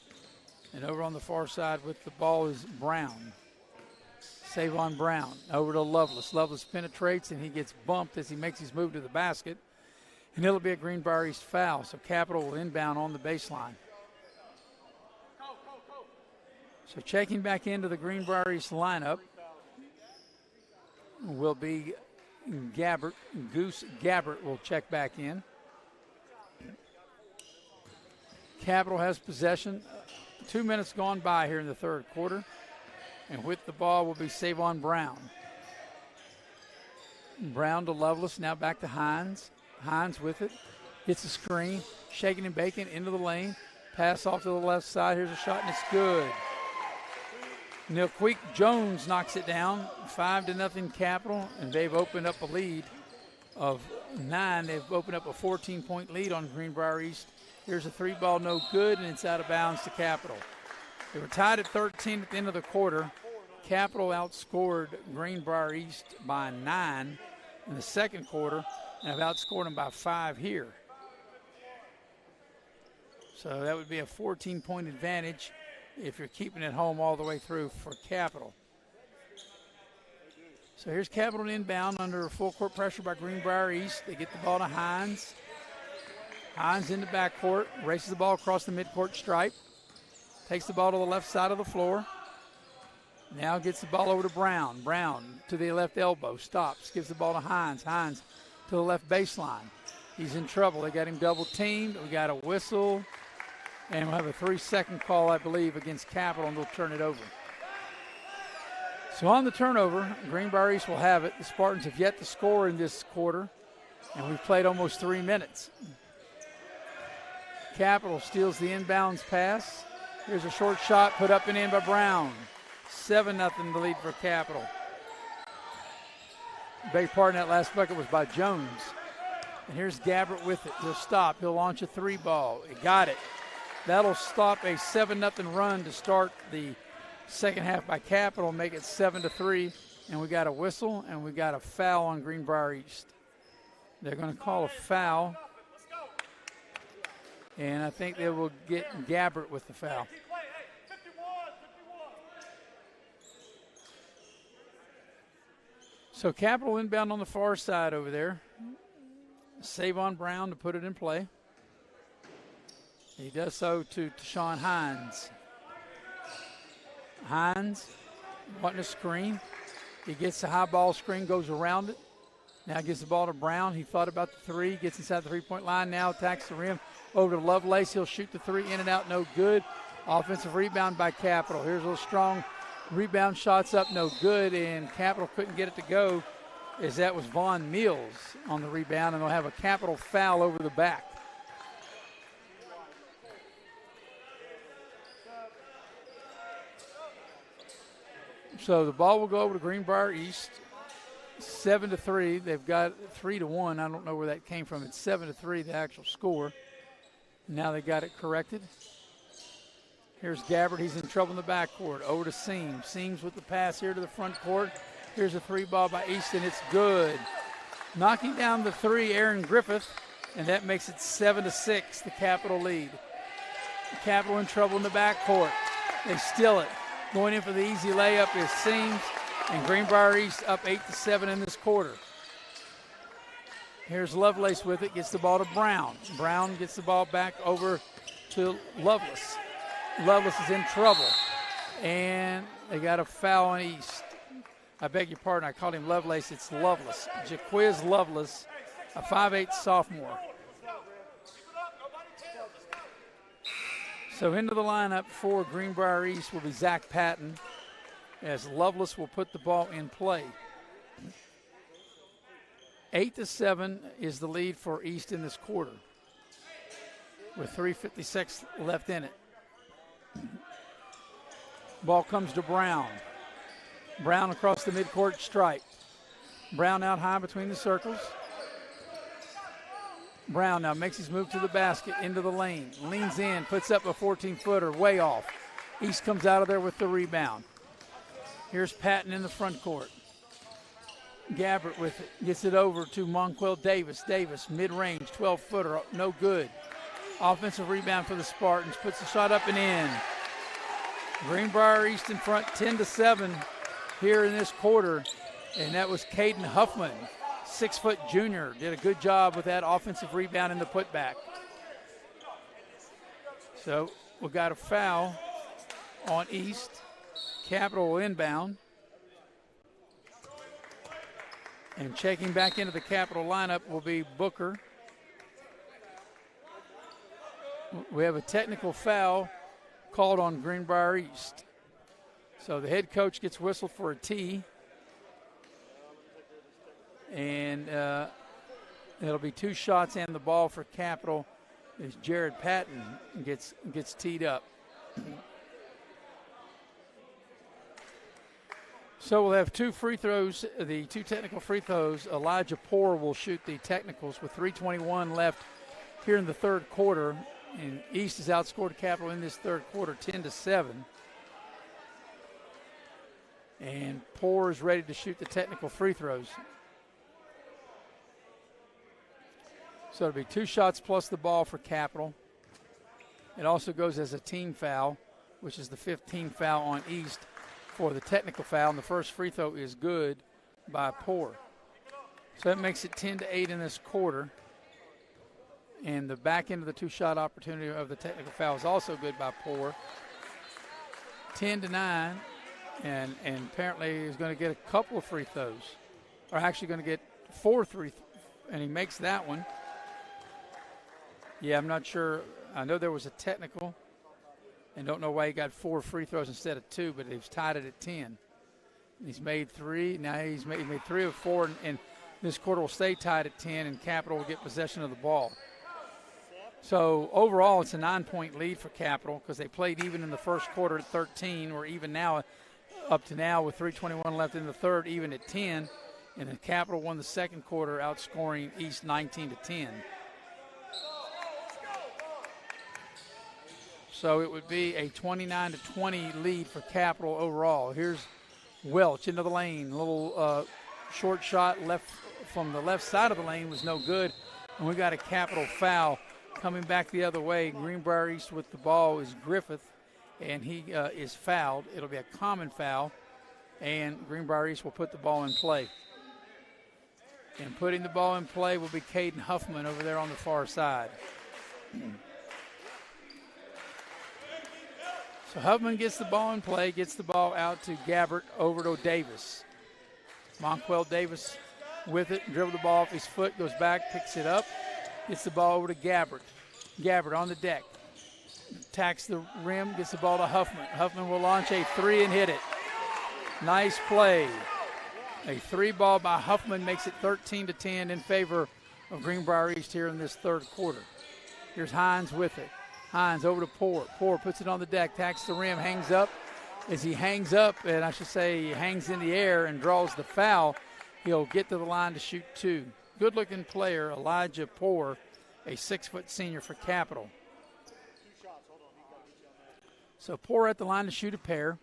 And over on the far side with the ball is Brown. Savon Brown over to Lovelace. Lovelace penetrates, and he gets bumped as he makes his move to the basket. And it'll be a Greenbrier East foul, so Capital will inbound on the baseline. So checking back into the Greenbrier East lineup will be Gabbert. Goose Gabbert will check back in. Capital has possession. 2 minutes gone by here in the third quarter. And with the ball will be Savon Brown. Brown to Lovelace, now back to Hines. Hines with it. Gets a screen, shaking and baking into the lane. Pass off to the left side. Here's a shot, and it's good. Niquik Jones knocks it down. 5-0 Capital, and they've opened up a lead of 9. They've opened up a 14-point lead on Greenbrier East. Here's a three ball, no good, and it's out of bounds to Capital. They were tied at 13 at the end of the quarter. Capital outscored Greenbrier East by 9 in the second quarter, and have outscored them by 5 here. So that would be a 14-point advantage if you're keeping it home all the way through for Capital. So here's Capital inbound under full court pressure by Greenbrier East. They get the ball to Hines. Hines in the backcourt, races the ball across the midcourt stripe. Takes the ball to the left side of the floor. Now gets the ball over to Brown. Brown to the left elbow, stops, gives the ball to Hines. Hines to the left baseline. He's in trouble. They got him double teamed. We got a whistle. And we'll have a 3-second call, I believe, against Capital, and they'll turn it over. So on the turnover, Greenbrier East will have it. The Spartans have yet to score in this quarter, and we've played almost 3 minutes. Capital steals the inbounds pass. Here's a short shot put up and in by Brown. 7-0 the lead for Capital. Big part in that last bucket was by Jones. And here's Gabbert with it. He'll stop. He'll launch a three ball. He got it. That'll stop a 7-0 run to start the second half by Capital, make it 7-3. And we got a whistle and we got a foul on Greenbrier East. They're going to call a foul. And I think they will get Gabbert with the foul. So Capital inbound on the far side over there. Savon Brown to put it in play. He does so to Deshaun Hines. Hines wanting a screen. He gets the high ball screen, goes around it. Now gives the ball to Brown. He thought about the three, gets inside the three-point line, now attacks the rim. Over to Lovelace. He'll shoot the three, in and out, no good. Offensive rebound by Capital. Here's a little strong rebound, shots up, no good, and Capital couldn't get it to go, as that was Vaughn Mills on the rebound, and they'll have a Capital foul over the back. So the ball will go over to Greenbrier East. 7-3. They've got 3-1. I don't know where that came from. It's 7-3, the actual score. Now they got it corrected. Here's Gabbert. He's in trouble in the backcourt. Over to Seams. Seams with the pass here to the front court. Here's a three ball by Easton. It's good. Knocking down the three, Aaron Griffith, and that makes it 7-6, the Capital lead. Capital in trouble in the backcourt. They steal it. Going in for the easy layup is Seams, and Greenbrier East up 8-7 in this quarter. Here's Lovelace with it, gets the ball to Brown. Brown gets the ball back over to Lovelace. Lovelace is in trouble, and they got a foul on East. I beg your pardon, I called him Lovelace. It's Lovelace. Jaquiz Lovelace, a 5'8" sophomore. So into the lineup for Greenbrier East will be Zach Patton, as Lovelace will put the ball in play. 8-7 is the lead for East in this quarter, with 3:56 left in it. Ball comes to Brown. Brown across the midcourt stripe. Brown out high between the circles. Brown now makes his move to the basket, into the lane. Leans in, puts up a 14-footer, way off. East comes out of there with the rebound. Here's Patton in the front court. Gabbert with it, gets it over to Monquel Davis. Davis, mid-range, 12-footer, no good. Offensive rebound for the Spartans, puts the shot up and in. Greenbrier East in front, 10-7 here in this quarter, and that was Caden Huffman, 6-foot junior. Did a good job with that offensive rebound in the putback. So we got a foul on East. Capital will inbound. And checking back into the Capital lineup will be Booker. We have a technical foul called on Greenbrier East. So the head coach gets whistled for a tee. And it'll be two shots and the ball for Capital as Jared Patton gets teed up. So we'll have two free throws, the two technical free throws. Elijah Poore will shoot the technicals with 3:21 left here in the third quarter. And East has outscored Capital in this third quarter 10-7. And Poore is ready to shoot the technical free throws. So it'll be two shots plus the ball for Capital. It also goes as a team foul, which is the 15th foul on East for the technical foul. And the first free throw is good by Poore. So that makes it 10-8 in this quarter. And the back end of the two-shot opportunity of the technical foul is also good by Poore. 10-9, and apparently he's going to get a couple of free throws. Or actually going to get 4 and he makes that one. Yeah, I'm not sure. I know there was a technical, and don't know why he got 4 free throws instead of 2, but he's tied it at 10. He's made 3. Now he's made 3 of 4, and this quarter will stay tied at 10, and Capital will get possession of the ball. So overall, it's a 9-point lead for Capital because they played even in the first quarter at 13, or even now, up to now with 3:21 left in the third, even at 10. And the Capital won the second quarter, outscoring East 19-10. So it would be a 29-20 lead for Capital overall. Here's Welch into the lane. A little short shot left from the left side of the lane was no good. And we got a Capital foul coming back the other way. Greenbrier East with the ball is Griffith, and he is fouled. It'll be a common foul, and Greenbrier East will put the ball in play. And putting the ball in play will be Caden Huffman over there on the far side. So Huffman gets the ball in play, gets the ball out to Gabbert, over to Davis. Monquel Davis with it, dribble the ball off his foot, goes back, picks it up, gets the ball over to Gabbert. Gabbert on the deck, attacks the rim, gets the ball to Huffman. Huffman will launch a three and hit it. Nice play. A three ball by Huffman makes it 13-10 in favor of Greenbrier East here in this third quarter. Here's Hines with it. Hines over to Poor. Poor puts it on the deck, tacks the rim, hangs up. As he hangs up, and I should say he hangs in the air and draws the foul, he'll get to the line to shoot two. Good-looking player, Elijah Poor, a 6-foot senior for Capital. So Poor at the line to shoot a pair.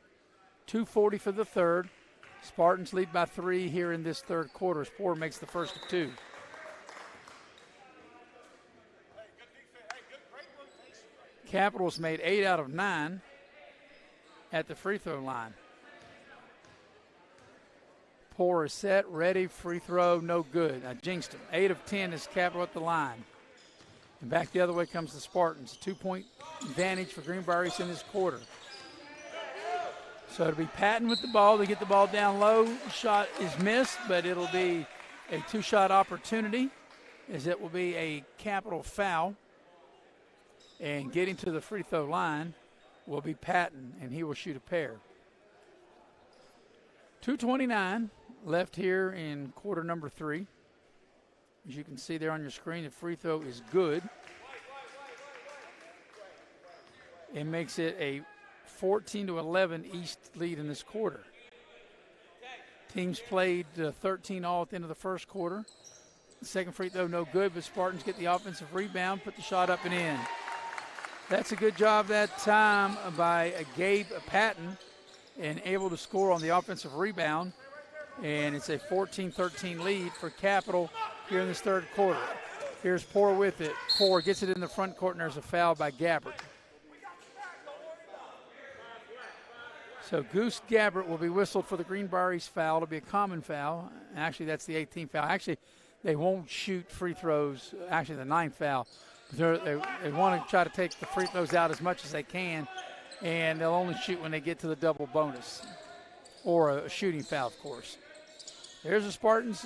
2:40 for the third. Spartans lead by 3 here in this third quarter as Poor makes the first of 2. Capital's made 8 out of 9 at the free throw line. Poor is set, ready, free throw, no good. I jinxed him. 8 of 10 is Capital at the line. And back the other way comes the Spartans. 2-point advantage for Greenbrier East in this quarter. So it'll be Patton with the ball. They get the ball down low. Shot is missed, but it'll be a 2-shot opportunity, as it will be a Capital foul. And getting to the free throw line will be Patton, and he will shoot a pair. 2:29 left here in quarter number 3. As you can see there on your screen, the free throw is good. It makes it a 14-11 East lead in this quarter. Teams played 13 all at the end of the first quarter. The second free throw no good, but Spartans get the offensive rebound, put the shot up and in. That's a good job that time by Gabe Patton, and able to score on the offensive rebound. And it's a 14-13 lead for Capital here in this third quarter. Here's Poor with it. Poor gets it in the front court, and there's a foul by Gabbert. So Goose Gabbert will be whistled for the Greenbrier East foul. It'll be a common foul. Actually, that's the 18th foul. Actually, they won't shoot free throws. Actually, the 9th foul. They want to try to take the free throws out as much as they can, and they'll only shoot when they get to the double bonus or a shooting foul, of course. There's the Spartans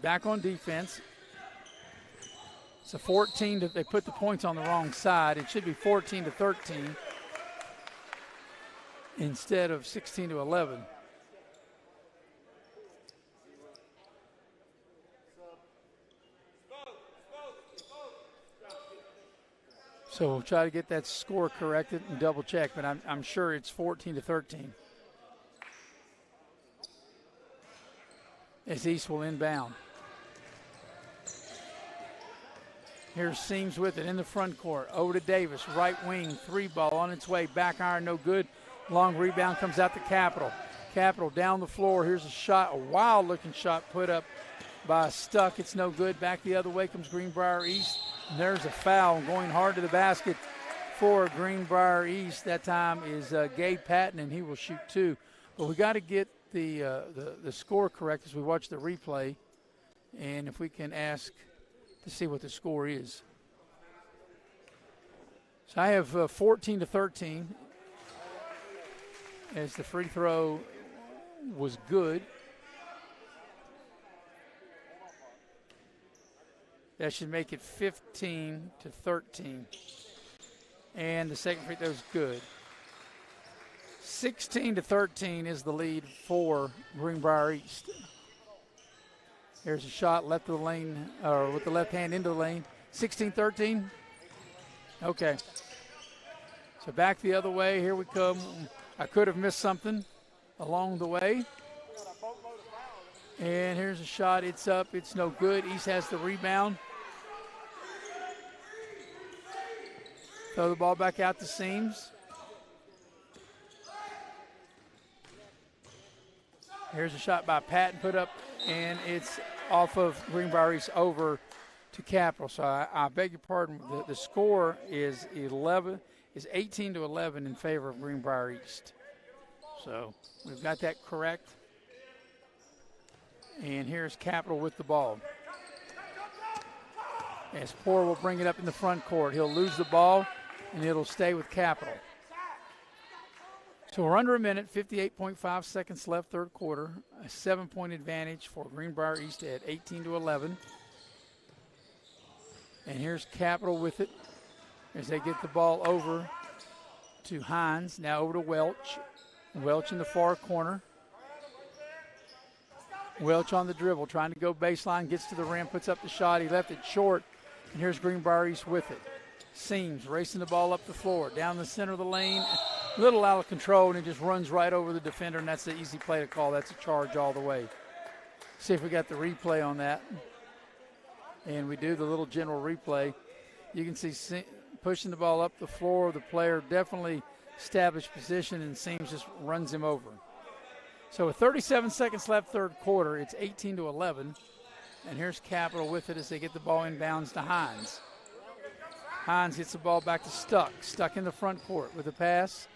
back on defense. It's a 14 they put the points on the wrong side. It should be 14-13 instead of 16-11. So we'll try to get that score corrected and double check, but I'm sure it's 14-13. As East will inbound. Here's Seams with it in the front court. Over to Davis, right wing, 3-ball on its way. Back iron, no good. Long rebound comes out to Capital. Capital down the floor. Here's a shot, a wild-looking shot put up by Stuck. It's no good. Back the other way comes Greenbrier East. And there's a foul going hard to the basket for Greenbrier East. That time is Gabe Patton, and he will shoot 2. But we got to get the score correct as we watch the replay, and if we can ask to see what the score is. So I have 14-13 as the free throw was good. That should make it 15-13. And the second free throw is good. 16-13 is the lead for Greenbrier East. There's a shot left of the lane, or with the left hand into the lane. 16-13. Okay. So back the other way. Here we come. I could have missed something along the way. And here's a shot. It's up. It's no good. East has the rebound. Throw the ball back out to Seams. Here's a shot by Patton put up, and it's off of Greenbrier East over to Capital. So I beg your pardon. The score is 18-11 in favor of Greenbrier East. So we've got that correct. And here's Capital with the ball. As Poor will bring it up in the front court. He'll lose the ball, and it'll stay with Capital. So we're under a minute, 58.5 seconds left, third quarter. A 7-point advantage for Greenbrier East at 18-11. And here's Capital with it as they get the ball over to Hines. Now over to Welch. Welch in the far corner. Welch on the dribble, trying to go baseline, gets to the rim, puts up the shot. He left it short, and here's Greenbrier East with it. Seams racing the ball up the floor, down the center of the lane. A little out of control, and it just runs right over the defender, and that's the easy play to call. That's a charge all the way. See if we got the replay on that. And we do the little general replay. You can see pushing the ball up the floor. The player definitely established position, and Seams just runs him over. So with 37 seconds left, third quarter, it's 18-11. And here's Capital with it as they get the ball inbounds to Hines. Hines hits the ball back to Stuck in the front court with a pass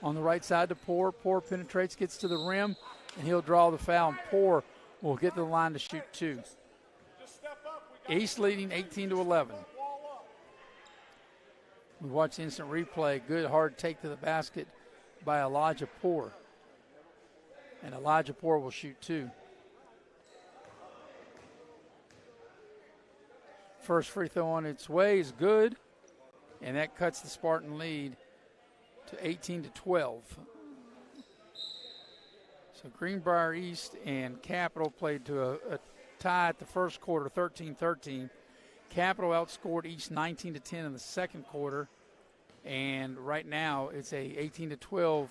on the right side to Poor. Poor penetrates, gets to the rim, and he'll draw the foul. And Poor will get to the line to shoot two. East leading 18-11. We watch the instant replay. Good hard take to the basket by Elijah Poor. And Elijah Poor will shoot two. First free throw on its way is good. And that cuts the Spartan lead to 18-12. So Greenbrier East and Capital played to a tie at the first quarter, 13-13. Capital outscored East 19-10 in the second quarter. And right now it's a 18-12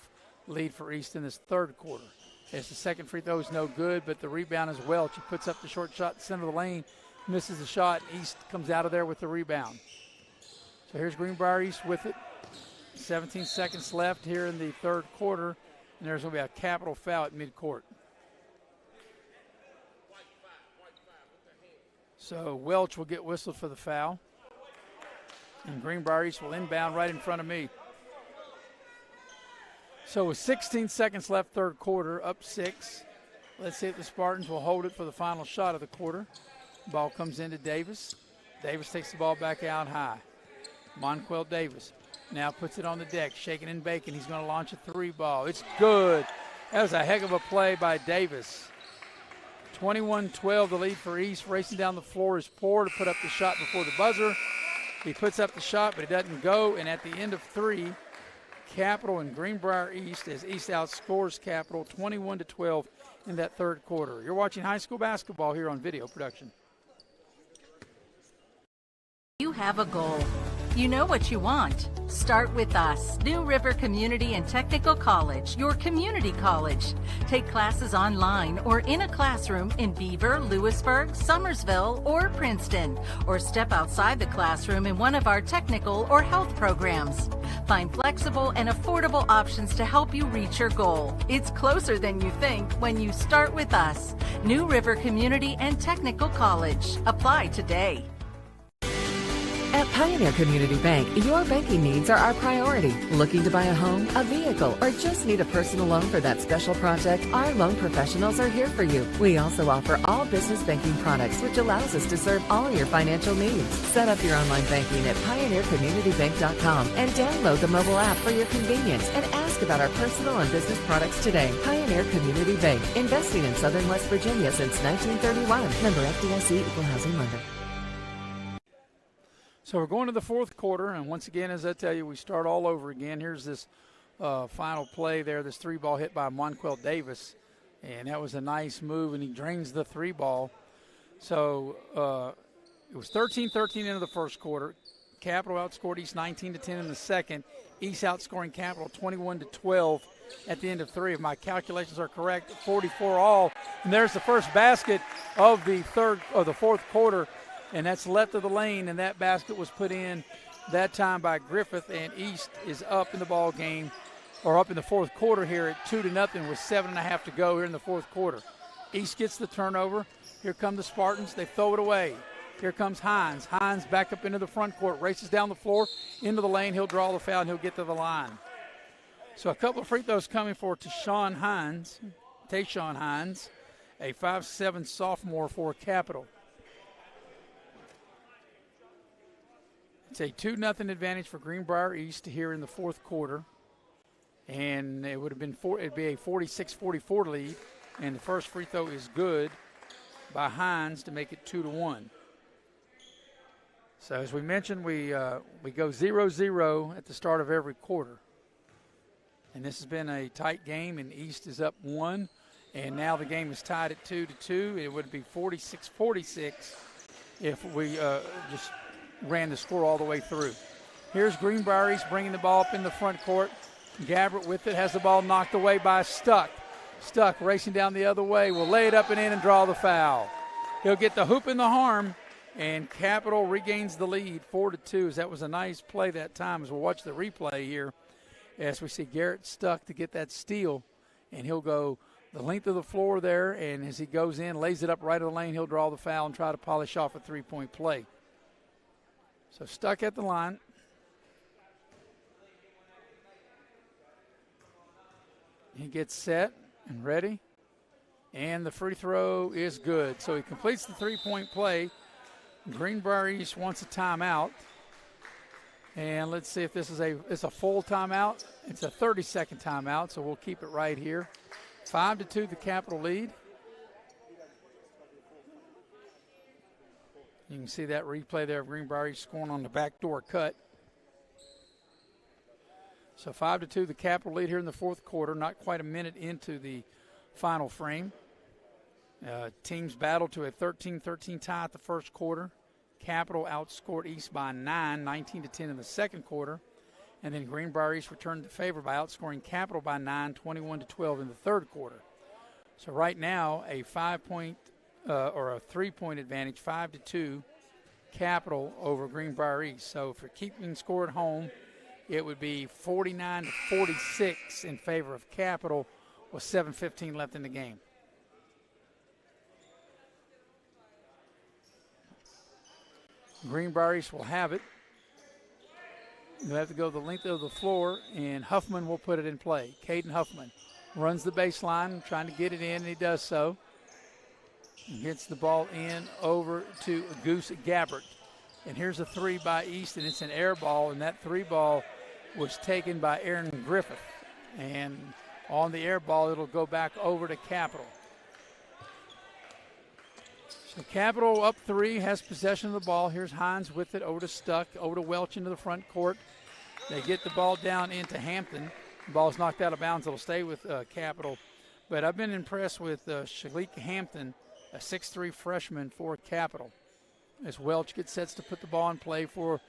lead for East in this third quarter. As the second free throw is no good, but the rebound is Welch. He puts up the short shot, center of the lane, misses the shot. East comes out of there with the rebound. So here's Greenbrier East with it. 17 seconds left here in the third quarter, and there's going to be a Capital foul at midcourt. So Welch will get whistled for the foul, and Greenbrier East will inbound right in front of me. So with 16 seconds left, third quarter, up 6. Let's see if the Spartans will hold it for the final shot of the quarter. Ball comes into Davis. Davis takes the ball back out high. Monquel Davis now puts it on the deck, shaking and baking. He's going to launch a three ball. It's good. That was a heck of a play by Davis. 21-12, the lead for East. Racing down the floor is Poor to put up the shot before the buzzer. He puts up the shot, but it doesn't go. And at the end of 3, Capital and Greenbrier East as East outscores Capital 21-12 in that third quarter. You're watching high school basketball here on Video Production. You have a goal. You know what you want. Start with us. New River Community and Technical College, your community college. Take classes online or in a classroom in Beaver, Lewisburg, Summersville, or Princeton. Or step outside the classroom in one of our technical or health programs. Find flexible and affordable options to help you reach your goal. It's closer than you think when you start with us. New River Community and Technical College. Apply today. At Pioneer Community Bank, your banking needs are our priority. Looking to buy a home, a vehicle, or just need a personal loan for that special project? Our loan professionals are here for you. We also offer all business banking products, which allows us to serve all your financial needs. Set up your online banking at pioneercommunitybank.com and download the mobile app for your convenience and ask about our personal and business products today. Pioneer Community Bank, investing in Southern West Virginia since 1931. Member FDIC, Equal Housing Lender. So we're going to the fourth quarter, and once again, as I tell you, we start all over again. Here's this final play there, this three ball hit by Monquel Davis, and that was a nice move, and he drains the three ball. So it was 13-13 into the first quarter. Capital outscored East 19-10 in the second. East outscoring Capital 21-12 at the end of 3. If my calculations are correct, 44 all. And there's the first basket of the fourth quarter. And that's left of the lane, and that basket was put in that time by Griffith, and East is up in the ball game, or up in the fourth quarter here at 2-0 with 7.5 to go here in the fourth quarter. East gets the turnover. Here come the Spartans. They throw it away. Here comes Hines. Hines back up into the front court, races down the floor, into the lane. He'll draw the foul, and he'll get to the line. So a couple of free throws coming for Tayshawn Hines, a 5'7" sophomore for Capital. It's a 2-0 advantage for Greenbrier East here in the fourth quarter. And it would have been it'd be a 46-44 lead. And the first free throw is good by Hines to make it 2-1. So as we mentioned, we go 0-0 at the start of every quarter. And this has been a tight game, and East is up 1. And now the game is tied at 2-2. It would be 46-46 if we just ran the score all the way through. Here's Greenbrier East bringing the ball up in the front court. Gabbert with it, has the ball knocked away by Stuck. Stuck racing down the other way, will lay it up and in and draw the foul. He'll get the hoop in the harm, and Capital regains the lead 4-2. That was a nice play that time as we'll watch the replay here as we see Garrett Stuck to get that steal, and he'll go the length of the floor there, and as he goes in, lays it up right in the lane, he'll draw the foul and try to polish off a three-point play. So Stuck at the line. He gets set and ready, and the free throw is good. So he completes the three-point play. Greenbrier East wants a timeout. And let's see if this is it's a full timeout. It's a 30-second timeout, so we'll keep it right here. 5-2 the Capital lead. You can see that replay there of Greenbrier East scoring on the backdoor cut. So 5-2 the Capital lead here in the fourth quarter, not quite a minute into the final frame. Teams battle to a 13-13 tie at the first quarter. Capital outscored East by 9, 19-10 in the second quarter. And then Greenbrier East returned the favor by outscoring Capital by 9, 21-12 in the third quarter. So right now, a 5-point or a 3-point advantage, 5-2 Capital over Greenbrier East. So if you're keeping score at home, it would be 49-46 in favor of Capital with 7:15 left in the game. Greenbrier East will have it. They'll have to go the length of the floor, and Huffman will put it in play. Caden Huffman runs the baseline, trying to get it in, and he does so. He gets the ball in over to Goose Gabbert. And here's a three by East, and it's an air ball, and that three ball was taken by Aaron Griffith. And on the air ball, it'll go back over to Capital. So Capital up 3, has possession of the ball. Here's Hines with it, over to Stuck, over to Welch into the front court. They get the ball down into Hampton. The ball's knocked out of bounds. It'll stay with Capital. But I've been impressed with Shalik Hampton, a 6'3 freshman for Capital, as Welch gets sets to put the ball in play for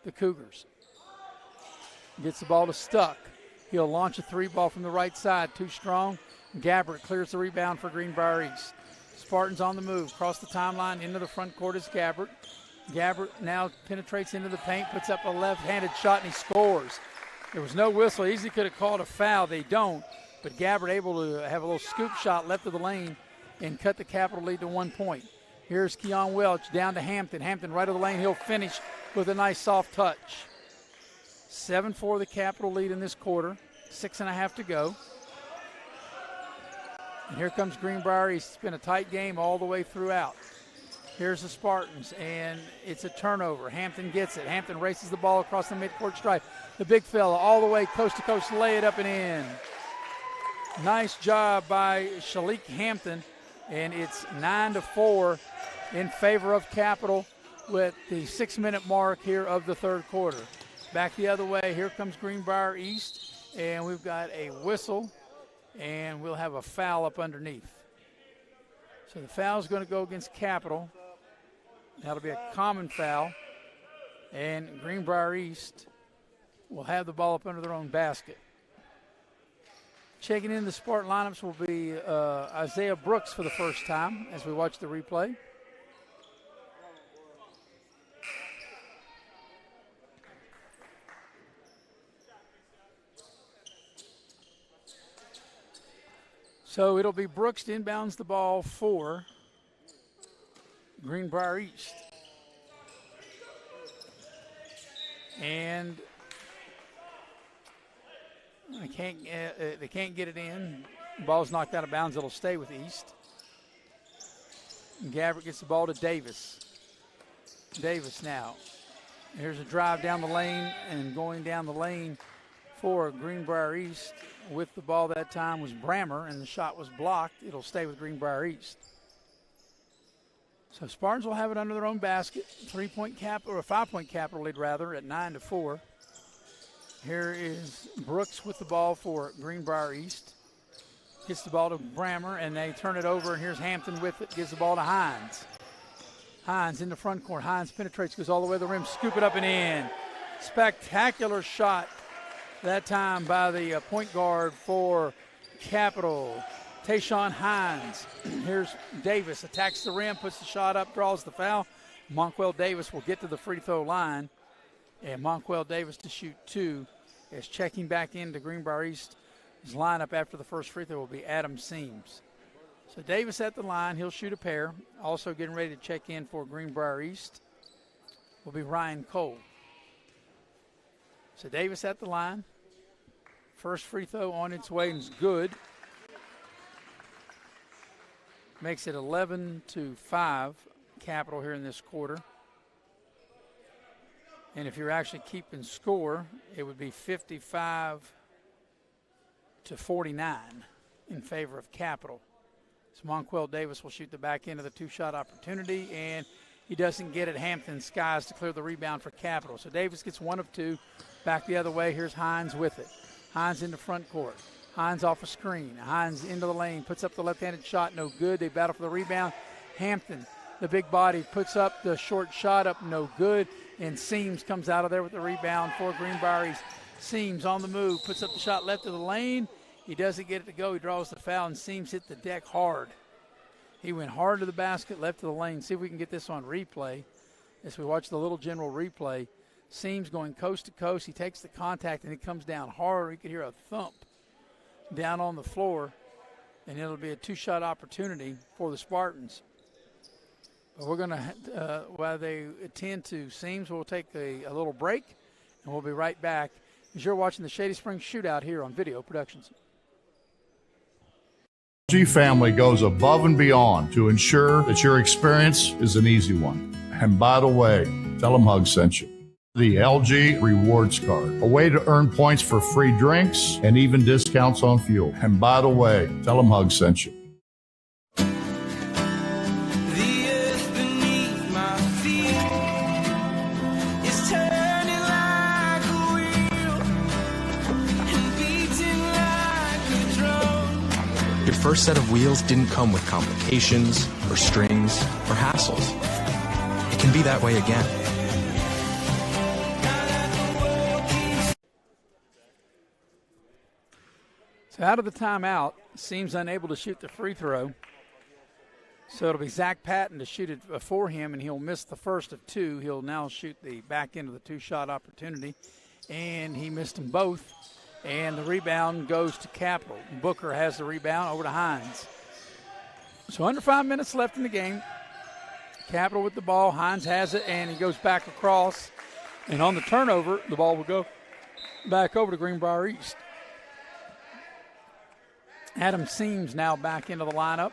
the Cougars. Gets the ball to Stuck. He'll launch a three ball from the right side, too strong. Gabbert clears the rebound for Greenbrier East. Spartans on the move, across the timeline, into the front court is Gabbert. Gabbert now penetrates into the paint, puts up a left-handed shot, and he scores. There was no whistle. Easily could have called a foul. They don't. But Gabbert able to have a little scoop shot left of the lane and cut the Capital lead to 1 point. Here's Keon Welch down to Hampton. Hampton right of the lane. He'll finish with a nice soft touch. 7-4 the Capital lead in this quarter. 6.5 to go. And here comes Greenbrier East. It's been a tight game all the way throughout. Here's the Spartans, and it's a turnover. Hampton gets it. Hampton races the ball across the midcourt stripe. The big fella all the way coast to coast, lay it up and in. Nice job by Shalik Hampton, and it's 9-4 in favor of Capital with the 6-minute mark here of the third quarter. Back the other way, here comes Greenbrier East, and we've got a whistle, and we'll have a foul up underneath. So the foul is going to go against Capital. That'll be a common foul, and Greenbrier East will have the ball up under their own basket. Checking in the Spartan lineups will be Isaiah Brooks for the first time as we watch the replay. So it'll be Brooks to inbounds the ball for Greenbrier East. And they can't get it in. The ball's knocked out of bounds. It'll stay with East. And Gabbert gets the ball to Davis. Davis now. Here's a drive down the lane, and going down the lane for Greenbrier East with the ball that time was Brammer, and the shot was blocked. It'll stay with Greenbrier East. So Spartans will have it under their own basket. 3-point cap, or a 5-point capital lead rather, at 9-4. Here is Brooks with the ball for Greenbrier East. Gets the ball to Brammer, and they turn it over, and here's Hampton with it. Gives the ball to Hines. Hines in the front court. Hines penetrates, goes all the way to the rim, scoop it up and in. Spectacular shot that time by the point guard for Capital, Tayshawn Hines. Here's Davis, attacks the rim, puts the shot up, draws the foul. Monquel Davis will get to the free throw line, and Monquel Davis to shoot 2 is checking back into Greenbrier East. His lineup after the first free throw will be Adam Seams. So Davis at the line, he'll shoot a pair. Also getting ready to check in for Greenbrier East will be Ryan Cole. So Davis at the line. First free throw on its way and is good. Makes it 11-5 Capital here in this quarter. And if you're actually keeping score, it would be 55-49 in favor of Capital. So Monquel Davis will shoot the back end of the 2-shot opportunity, and he doesn't get it. Hampton skies to clear the rebound for Capital. So Davis gets 1 of 2. Back the other way. Here's Hines with it. Hines in the front court. Hines off a screen. Hines into the lane. Puts up the left-handed shot. No good. They battle for the rebound. Hampton, the big body, puts up the short shot up. No good. And Seams comes out of there with the rebound for Greenbrier East. Seams on the move. Puts up the shot left of the lane. He doesn't get it to go. He draws the foul, and Seams hit the deck hard. He went hard to the basket, left to the lane. See if we can get this on replay as we watch the Little General replay. Seams going coast to coast. He takes the contact, and he comes down hard. You can hear a thump down on the floor, and it'll be a 2-shot opportunity for the Spartans. But we're going to, while they attend to Seams, we'll take a little break, and we'll be right back as you're watching the Shady Springs Shootout here on Video Productions. LG family goes above and beyond to ensure that your experience is an easy one. And by the way, tell them Hug sent you. The LG Rewards Card, a way to earn points for free drinks and even discounts on fuel. And by the way, tell them Hug sent you. Your first set of wheels didn't come with complications or strings or hassles. It can be that way again. So out of the timeout, Seems unable to shoot the free throw. So it'll be Zach Patton to shoot it for him, and he'll miss the first of 2. He'll now shoot the back end of the 2-shot opportunity, and he missed them both. And the rebound goes to Capital. Booker has the rebound over to Hines. So under 5 minutes left in the game. Capital with the ball. Hines has it, and he goes back across. And on the turnover, the ball will go back over to Greenbrier East. Adam Seams now back into the lineup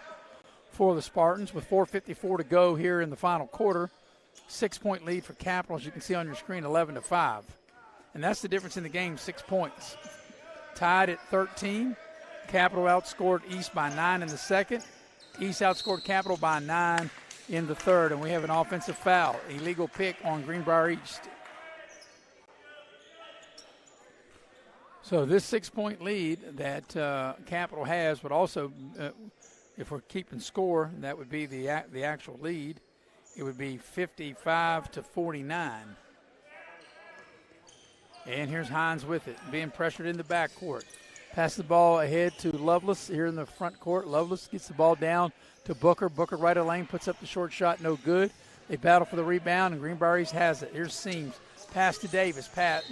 for the Spartans with 4:54 to go here in the final quarter. 6-point lead for Capital, as you can see on your screen, 11-5. And that's the difference in the game, 6 points. Tied at 13. Capital outscored East by 9 in the second. East outscored Capital by 9 in the third. And we have an offensive foul, illegal pick on Greenbrier East. So this 6-point lead that Capital has would also, if we're keeping score, that would be the actual lead. It would be 55-49. And here's Hines with it, being pressured in the backcourt. Pass the ball ahead to Lovelace here in the front court. Lovelace gets the ball down to Booker. Booker right of lane, puts up the short shot, no good. They battle for the rebound, and Greenbrier East has it. Here's Seams. Pass to Davis.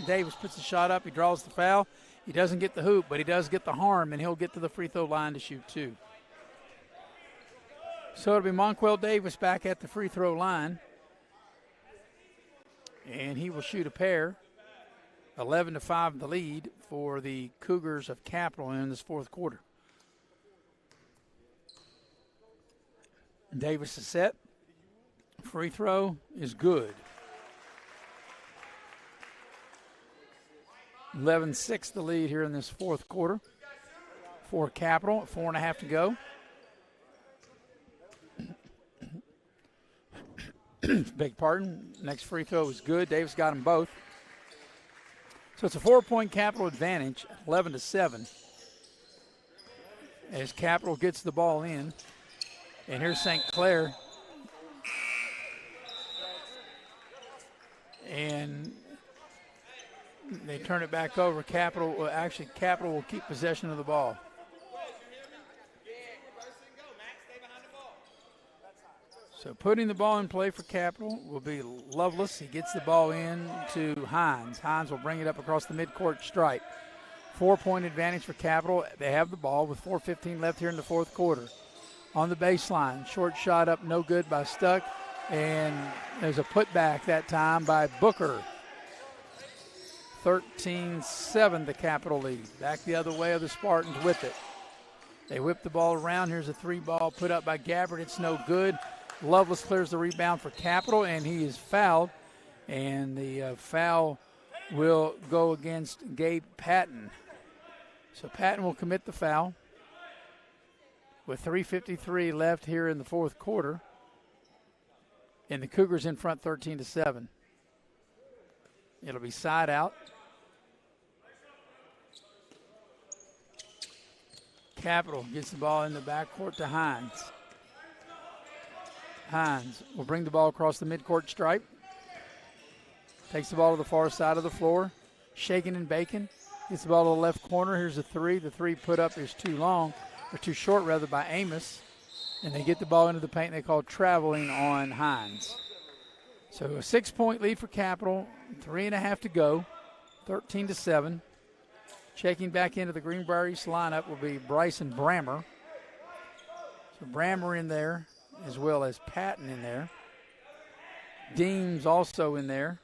Davis puts the shot up. He draws the foul, He doesn't get the hoop, but he does get the harm, and he'll get to the free throw line to shoot 2. So it'll be Monquel Davis back at the free throw line. And he will shoot a pair. 11-5 the lead for the Cougars of Capital in this fourth quarter. Davis is set. Free throw is good. 11-6 the lead here in this fourth quarter for Capital. 4.5 to go. Beg pardon. Next free throw is good. Davis got them both. So it's a 4-point Capital advantage, 11-7. As Capital gets the ball in. And here's St. Clair. And they turn it back over. Capital will keep possession of the ball. So putting the ball in play for Capital will be Lovelace. He gets the ball in to Hines. Hines will bring it up across the midcourt stripe. 4-point advantage for Capital. They have the ball with 4:15 left here in the fourth quarter. On the baseline, short shot up, no good by Stuck. And there's a putback that time by Booker. 13-7 the Capital lead. Back the other way of the Spartans with it. They whip the ball around. Here's a 3-ball put up by Gabbard. It's no good. Lovelace clears the rebound for Capital, and he is fouled. And the foul will go against Gabe Patton. So Patton will commit the foul with 3:53 left here in the fourth quarter. And the Cougars in front 13-7. It'll be side out. Capital gets the ball in the backcourt to Hines. Hines will bring the ball across the midcourt stripe. Takes the ball to the far side of the floor. Shaking and baking. Gets the ball to the left corner. Here's a 3. The 3 put up is too long, or too short rather, by Amos. And they get the ball into the paint. They call traveling on Hines. So a 6-point lead for Capital. 3.5 to go. 13-7. Checking back into the Greenbrier East lineup will be Bryson Brammer. So Brammer in there, as well as Patton in there. Deems also in there.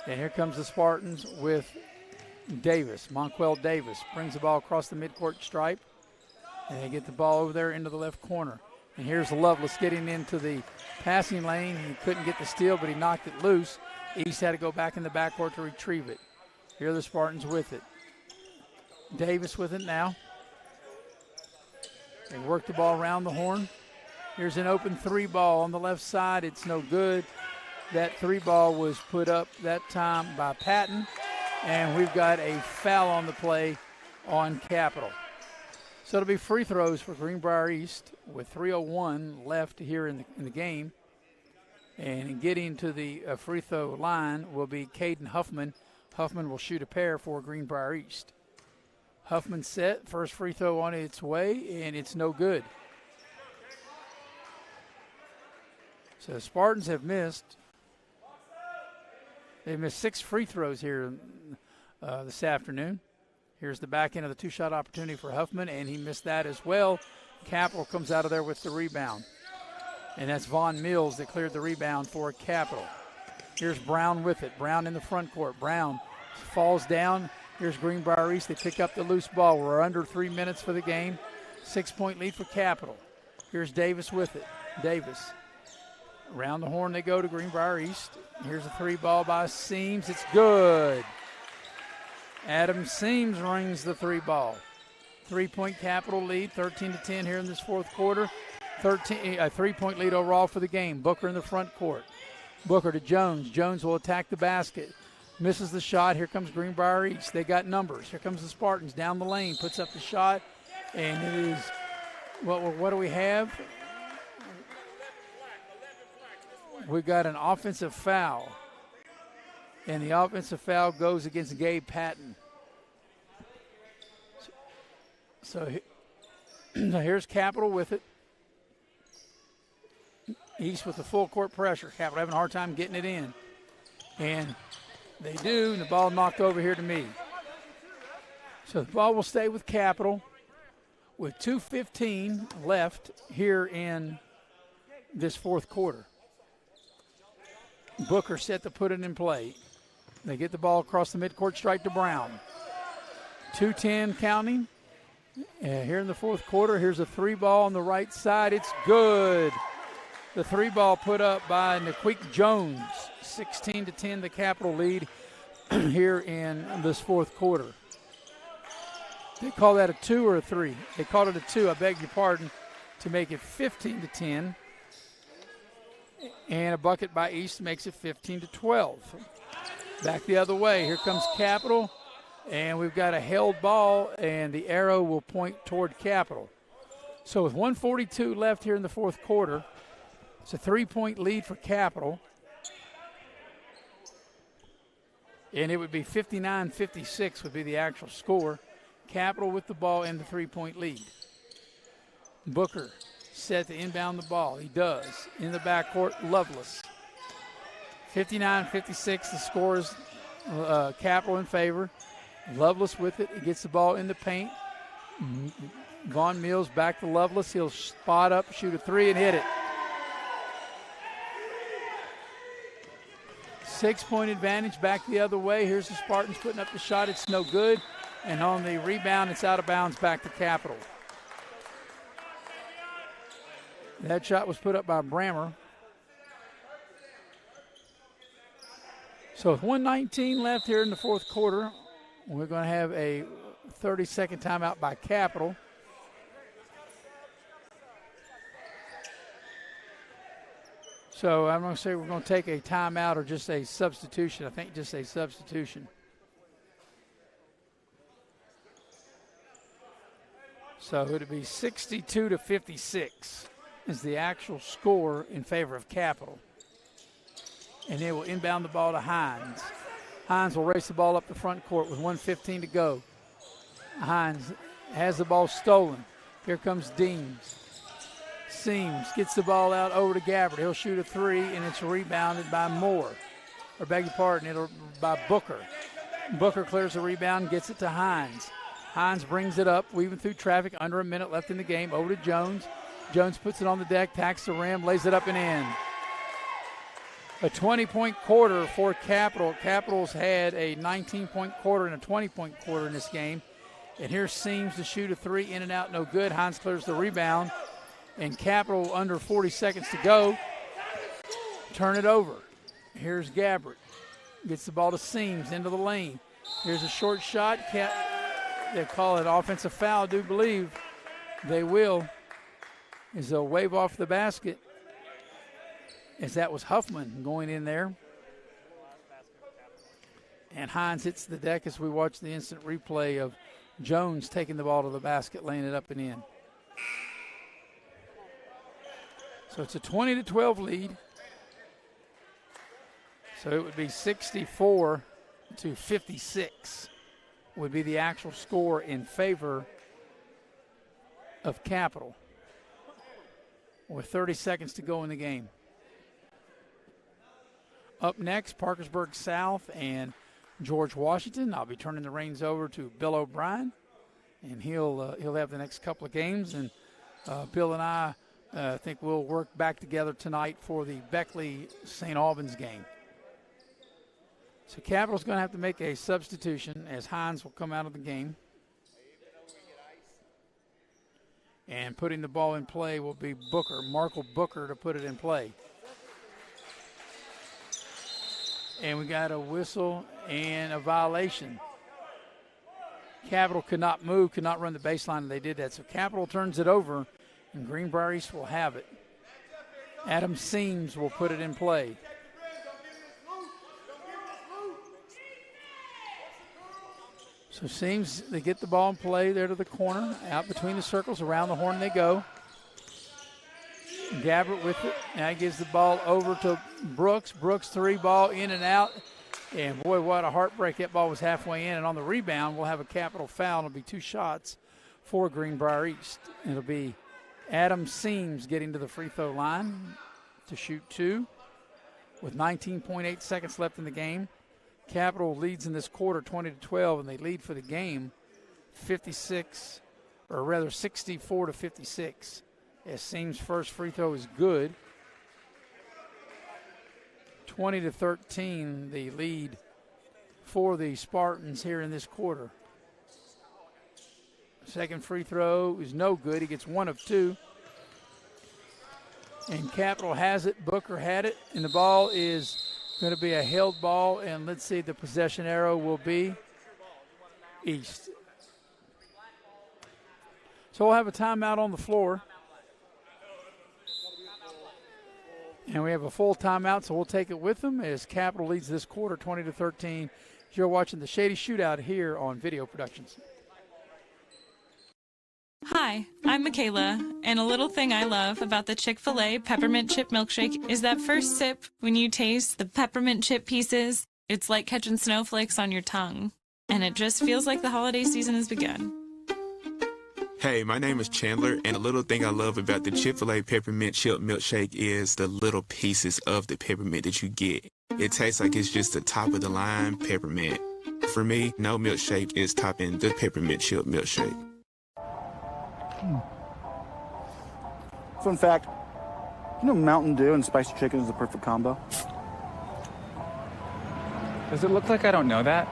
And here comes the Spartans with Davis. Monquel Davis brings the ball across the midcourt stripe. And they get the ball over there into the left corner. And here's Lovelace getting into the passing lane. He couldn't get the steal, but he knocked it loose. East had to go back in the backcourt to retrieve it. Here are the Spartans with it. Davis with it now. They work the ball around the horn. Here's an open 3-ball on the left side. It's no good. That 3-ball was put up that time by Patton. And we've got a foul on the play on Capital. So it'll be free throws for Greenbrier East with 3:01 left here in the game. And getting to the free throw line will be Caden Huffman. Huffman will shoot a pair for Greenbrier East. Huffman set, first free throw on its way, and it's no good. So the Spartans have missed. They've missed 6 free throws here this afternoon. Here's the back end of the two-shot opportunity for Huffman, and he missed that as well. Capital comes out of there with the rebound. And that's Vaughn Mills that cleared the rebound for Capital. Here's Brown with it. Brown in the front court. Brown falls down. Here's Greenbrier East. They pick up the loose ball. We're under 3 minutes for the game. 6-point lead for Capital. Here's Davis with it. Davis. Around the horn they go to Greenbrier East. Here's a 3-ball by Seams. It's good. Adam Seams rings the 3-ball. 3-point Capital lead, 13-10 here in this fourth quarter. A 3-point lead overall for the game. Booker in the front court. Booker to Jones. Jones will attack the basket. Misses the shot. Here comes Greenbrier East. They got numbers. Here comes the Spartans down the lane. Puts up the shot. And it is, what do we have? We've got an offensive foul. And the offensive foul goes against Gabe Patton. So here's Capital with it. East with the full court pressure. Capital having a hard time getting it in. And they do, and the ball knocked over here to me. So the ball will stay with Capital with 2:15 left here in this fourth quarter. Booker set to put it in play. They get the ball across the midcourt stripe to Brown. 2:10 counting. Here in the fourth quarter, here's a three ball on the right side. It's good. The three ball put up by Naquik Jones. 16-10, the Capital lead here in this fourth quarter. They call that a 2 or a 3? They called it a 2, I beg your pardon, to make it 15-10. And a bucket by East makes it 15-12. Back the other way. Here comes Capital. And we've got a held ball, and the arrow will point toward Capital. So with 1:42 left here in the fourth quarter, it's a 3-point lead for Capital. And it would be 59-56 would be the actual score. Capital with the ball and the 3-point lead. Booker set to inbound the ball. He does. In the backcourt, Lovelace. 59-56, the score is Capital in favor. Lovelace with it. He gets the ball in the paint. Vaughn Mills back to Lovelace. He'll spot up, shoot a three, and hit it. 6-point advantage back the other way. Here's the Spartans putting up the shot. It's no good. And on the rebound, it's out of bounds back to Capital. That shot was put up by Brammer. So with 1:19 left here in the fourth quarter, we're going to have a 30-second timeout by Capital. So I'm going to say we're going to take a timeout or just a substitution. I think just a substitution. So it would be 62-56 is the actual score in favor of Capital. And they will inbound the ball to Hines. Hines will race the ball up the front court with 1:15 to go. Hines has the ball stolen. Here comes Deems. Seams gets the ball out over to Gabbard. He'll shoot a three, and it's rebounded by Moore. Or beg your pardon, it'll by Booker. Booker clears the rebound, gets it to Hines. Hines brings it up, weaving through traffic, under a minute left in the game, over to Jones. Jones puts it on the deck, tacks the rim, lays it up and in. A 20-point quarter for Capital. Capital's had a 19-point quarter and a 20-point quarter in this game. And here's Seams to shoot a three, in and out, no good. Hines clears the rebound. And Capital under 40 seconds to go. Turn it over. Here's Gabbard. Gets the ball to Seams into the lane. Here's a short shot. They call it offensive foul, I do believe. They will. As they'll wave off the basket. As that was Huffman going in there. And Hines hits the deck as we watch the instant replay of Jones taking the ball to the basket, laying it up and in. So it's a 20-12 lead. So it would be 64-56 would be the actual score in favor of Capital. With 30 seconds to go in the game. Up next, Parkersburg South and George Washington. I'll be turning the reins over to Bill O'Brien, and he'll have the next couple of games. And Bill and I think we'll work back together tonight for the Beckley-St. Albans game. So Capital's going to have to make a substitution as Hines will come out of the game. And putting the ball in play will be Booker, Markle Booker, to put it in play. And we got a whistle and a violation. Capital could not move, could not run the baseline, and they did that. So Capital turns it over, and Greenbrier East will have it. Adam Seams will put it in play. So Seams, they get the ball in play there to the corner, out between the circles, around the horn they go. Gabbert with it. Now he gives the ball over to Brooks. Brooks three ball in and out. And boy, what a heartbreak. That ball was halfway in. And on the rebound, we'll have a Capital foul. It'll be two shots for Greenbrier East. It'll be Adam Seams getting to the free throw line to shoot two. with 19.8 seconds left in the game. Capital leads in this quarter 20-12, and they lead for the game 64 to 56. As Seams' first free throw is good. 20-13, the lead for the Spartans here in this quarter. Second free throw is no good. He gets 1 of 2. And Capital has it. Booker had it. And the ball is going to be a held ball. And let's see, the possession arrow will be East. So we'll have a timeout on the floor. And we have a full timeout, so we'll take it with them as Capital leads this quarter 20-13. You're watching the Shady Shootout here on Video Productions. Hi, I'm Michaela, and a little thing I love about the Chick-fil-A Peppermint Chip Milkshake is that first sip when you taste the peppermint chip pieces. It's like catching snowflakes on your tongue, and it just feels like the holiday season has begun. Hey, my name is Chandler, and a little thing I love about the Chick-fil-A Peppermint Chip Milkshake is the little pieces of the peppermint that you get. It tastes like it's just the top of the line peppermint. For me, no milkshake is topping the Peppermint Chip Milkshake. Fun fact, you know Mountain Dew and spicy chicken is the perfect combo? Does it look like I don't know that?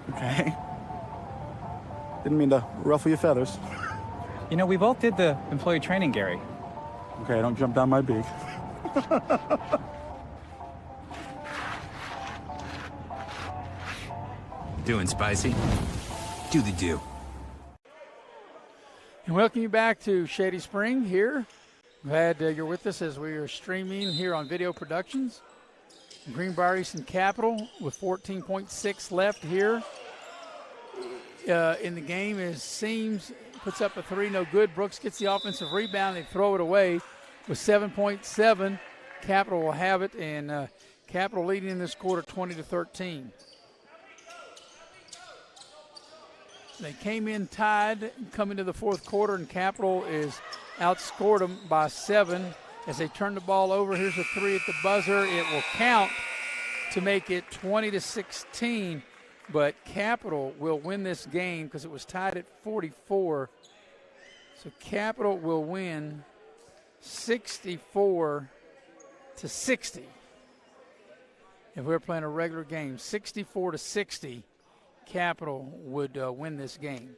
Okay. Didn't mean to ruffle your feathers. You know, we both did the employee training, Gary. Okay, don't jump down my beak. Doing spicy? Do the do. And welcome you back to Shady Spring here. Glad you're with us as we are streaming here on Video Productions. Greenbrier East and Capital with 14.6 left here in the game as Seams puts up a 3, no good. Brooks gets the offensive rebound. They throw it away with 7.7. Capital will have it, and Capital leading in this quarter 20-13. They came in tied coming to the fourth quarter, and Capital is outscored them by 7. As they turn the ball over, here's a 3 at the buzzer. It will count to make it 20-16, but Capital will win this game because it was tied at 44. So Capital will win 64-60. If we're playing a regular game, 64-60. Capital would win this game.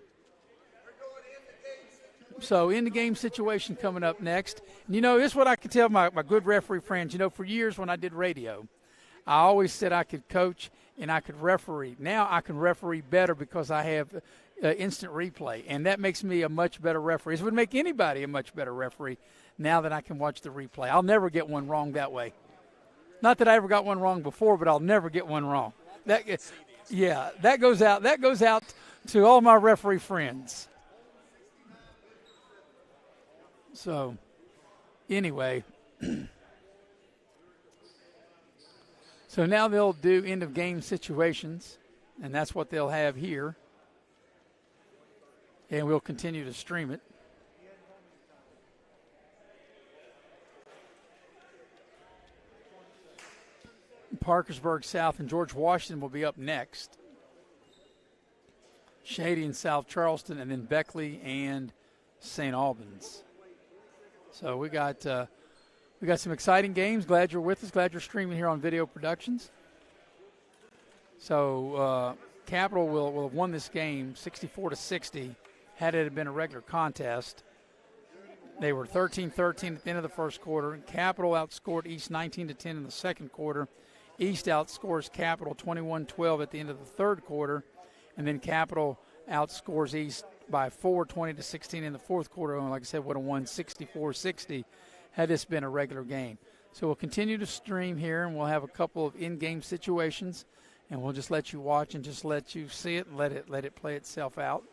So in the game situation coming up next. And you know, this is what I can tell my good referee friends. You know, for years when I did radio, I always said I could coach and I could referee. Now I can referee better because I have instant replay, and that makes me a much better referee. It would make anybody a much better referee now that I can watch the replay. I'll never get one wrong that way. Not that I ever got one wrong before, but I'll never get one wrong. Yeah, that goes out. That goes out to all my referee friends. So, anyway, so now they'll do end of game situations, and that's what they'll have here. And we'll continue to stream it. Parkersburg South and George Washington will be up next. Shady and South Charleston, and then Beckley and St. Albans. So we got some exciting games. Glad you're with us. Glad you're streaming here on Video Productions. So Capital will have won this game 64-60 had it been a regular contest. They were 13-13 at the end of the first quarter. Capital outscored East 19-10 in the second quarter. East outscores Capital 21-12 at the end of the third quarter. And then Capital outscores East by 4, 20-16 in the fourth quarter. And like I said, would have won 64-60 had this been a regular game. So we'll continue to stream here, and we'll have a couple of in-game situations. And we'll just let you watch and just let you see it and let it play itself out.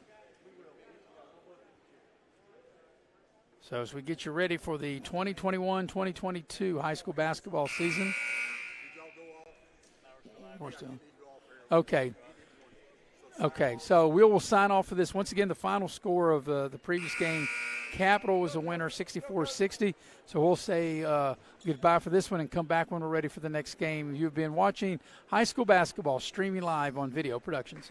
So as we get you ready for the 2021-2022 high school basketball season. Okay, so we will sign off for this. Once again, the final score of the previous game, Capital was a winner, 64-60. So we'll say goodbye for this one and come back when we're ready for the next game. You've been watching high school basketball streaming live on Video Productions.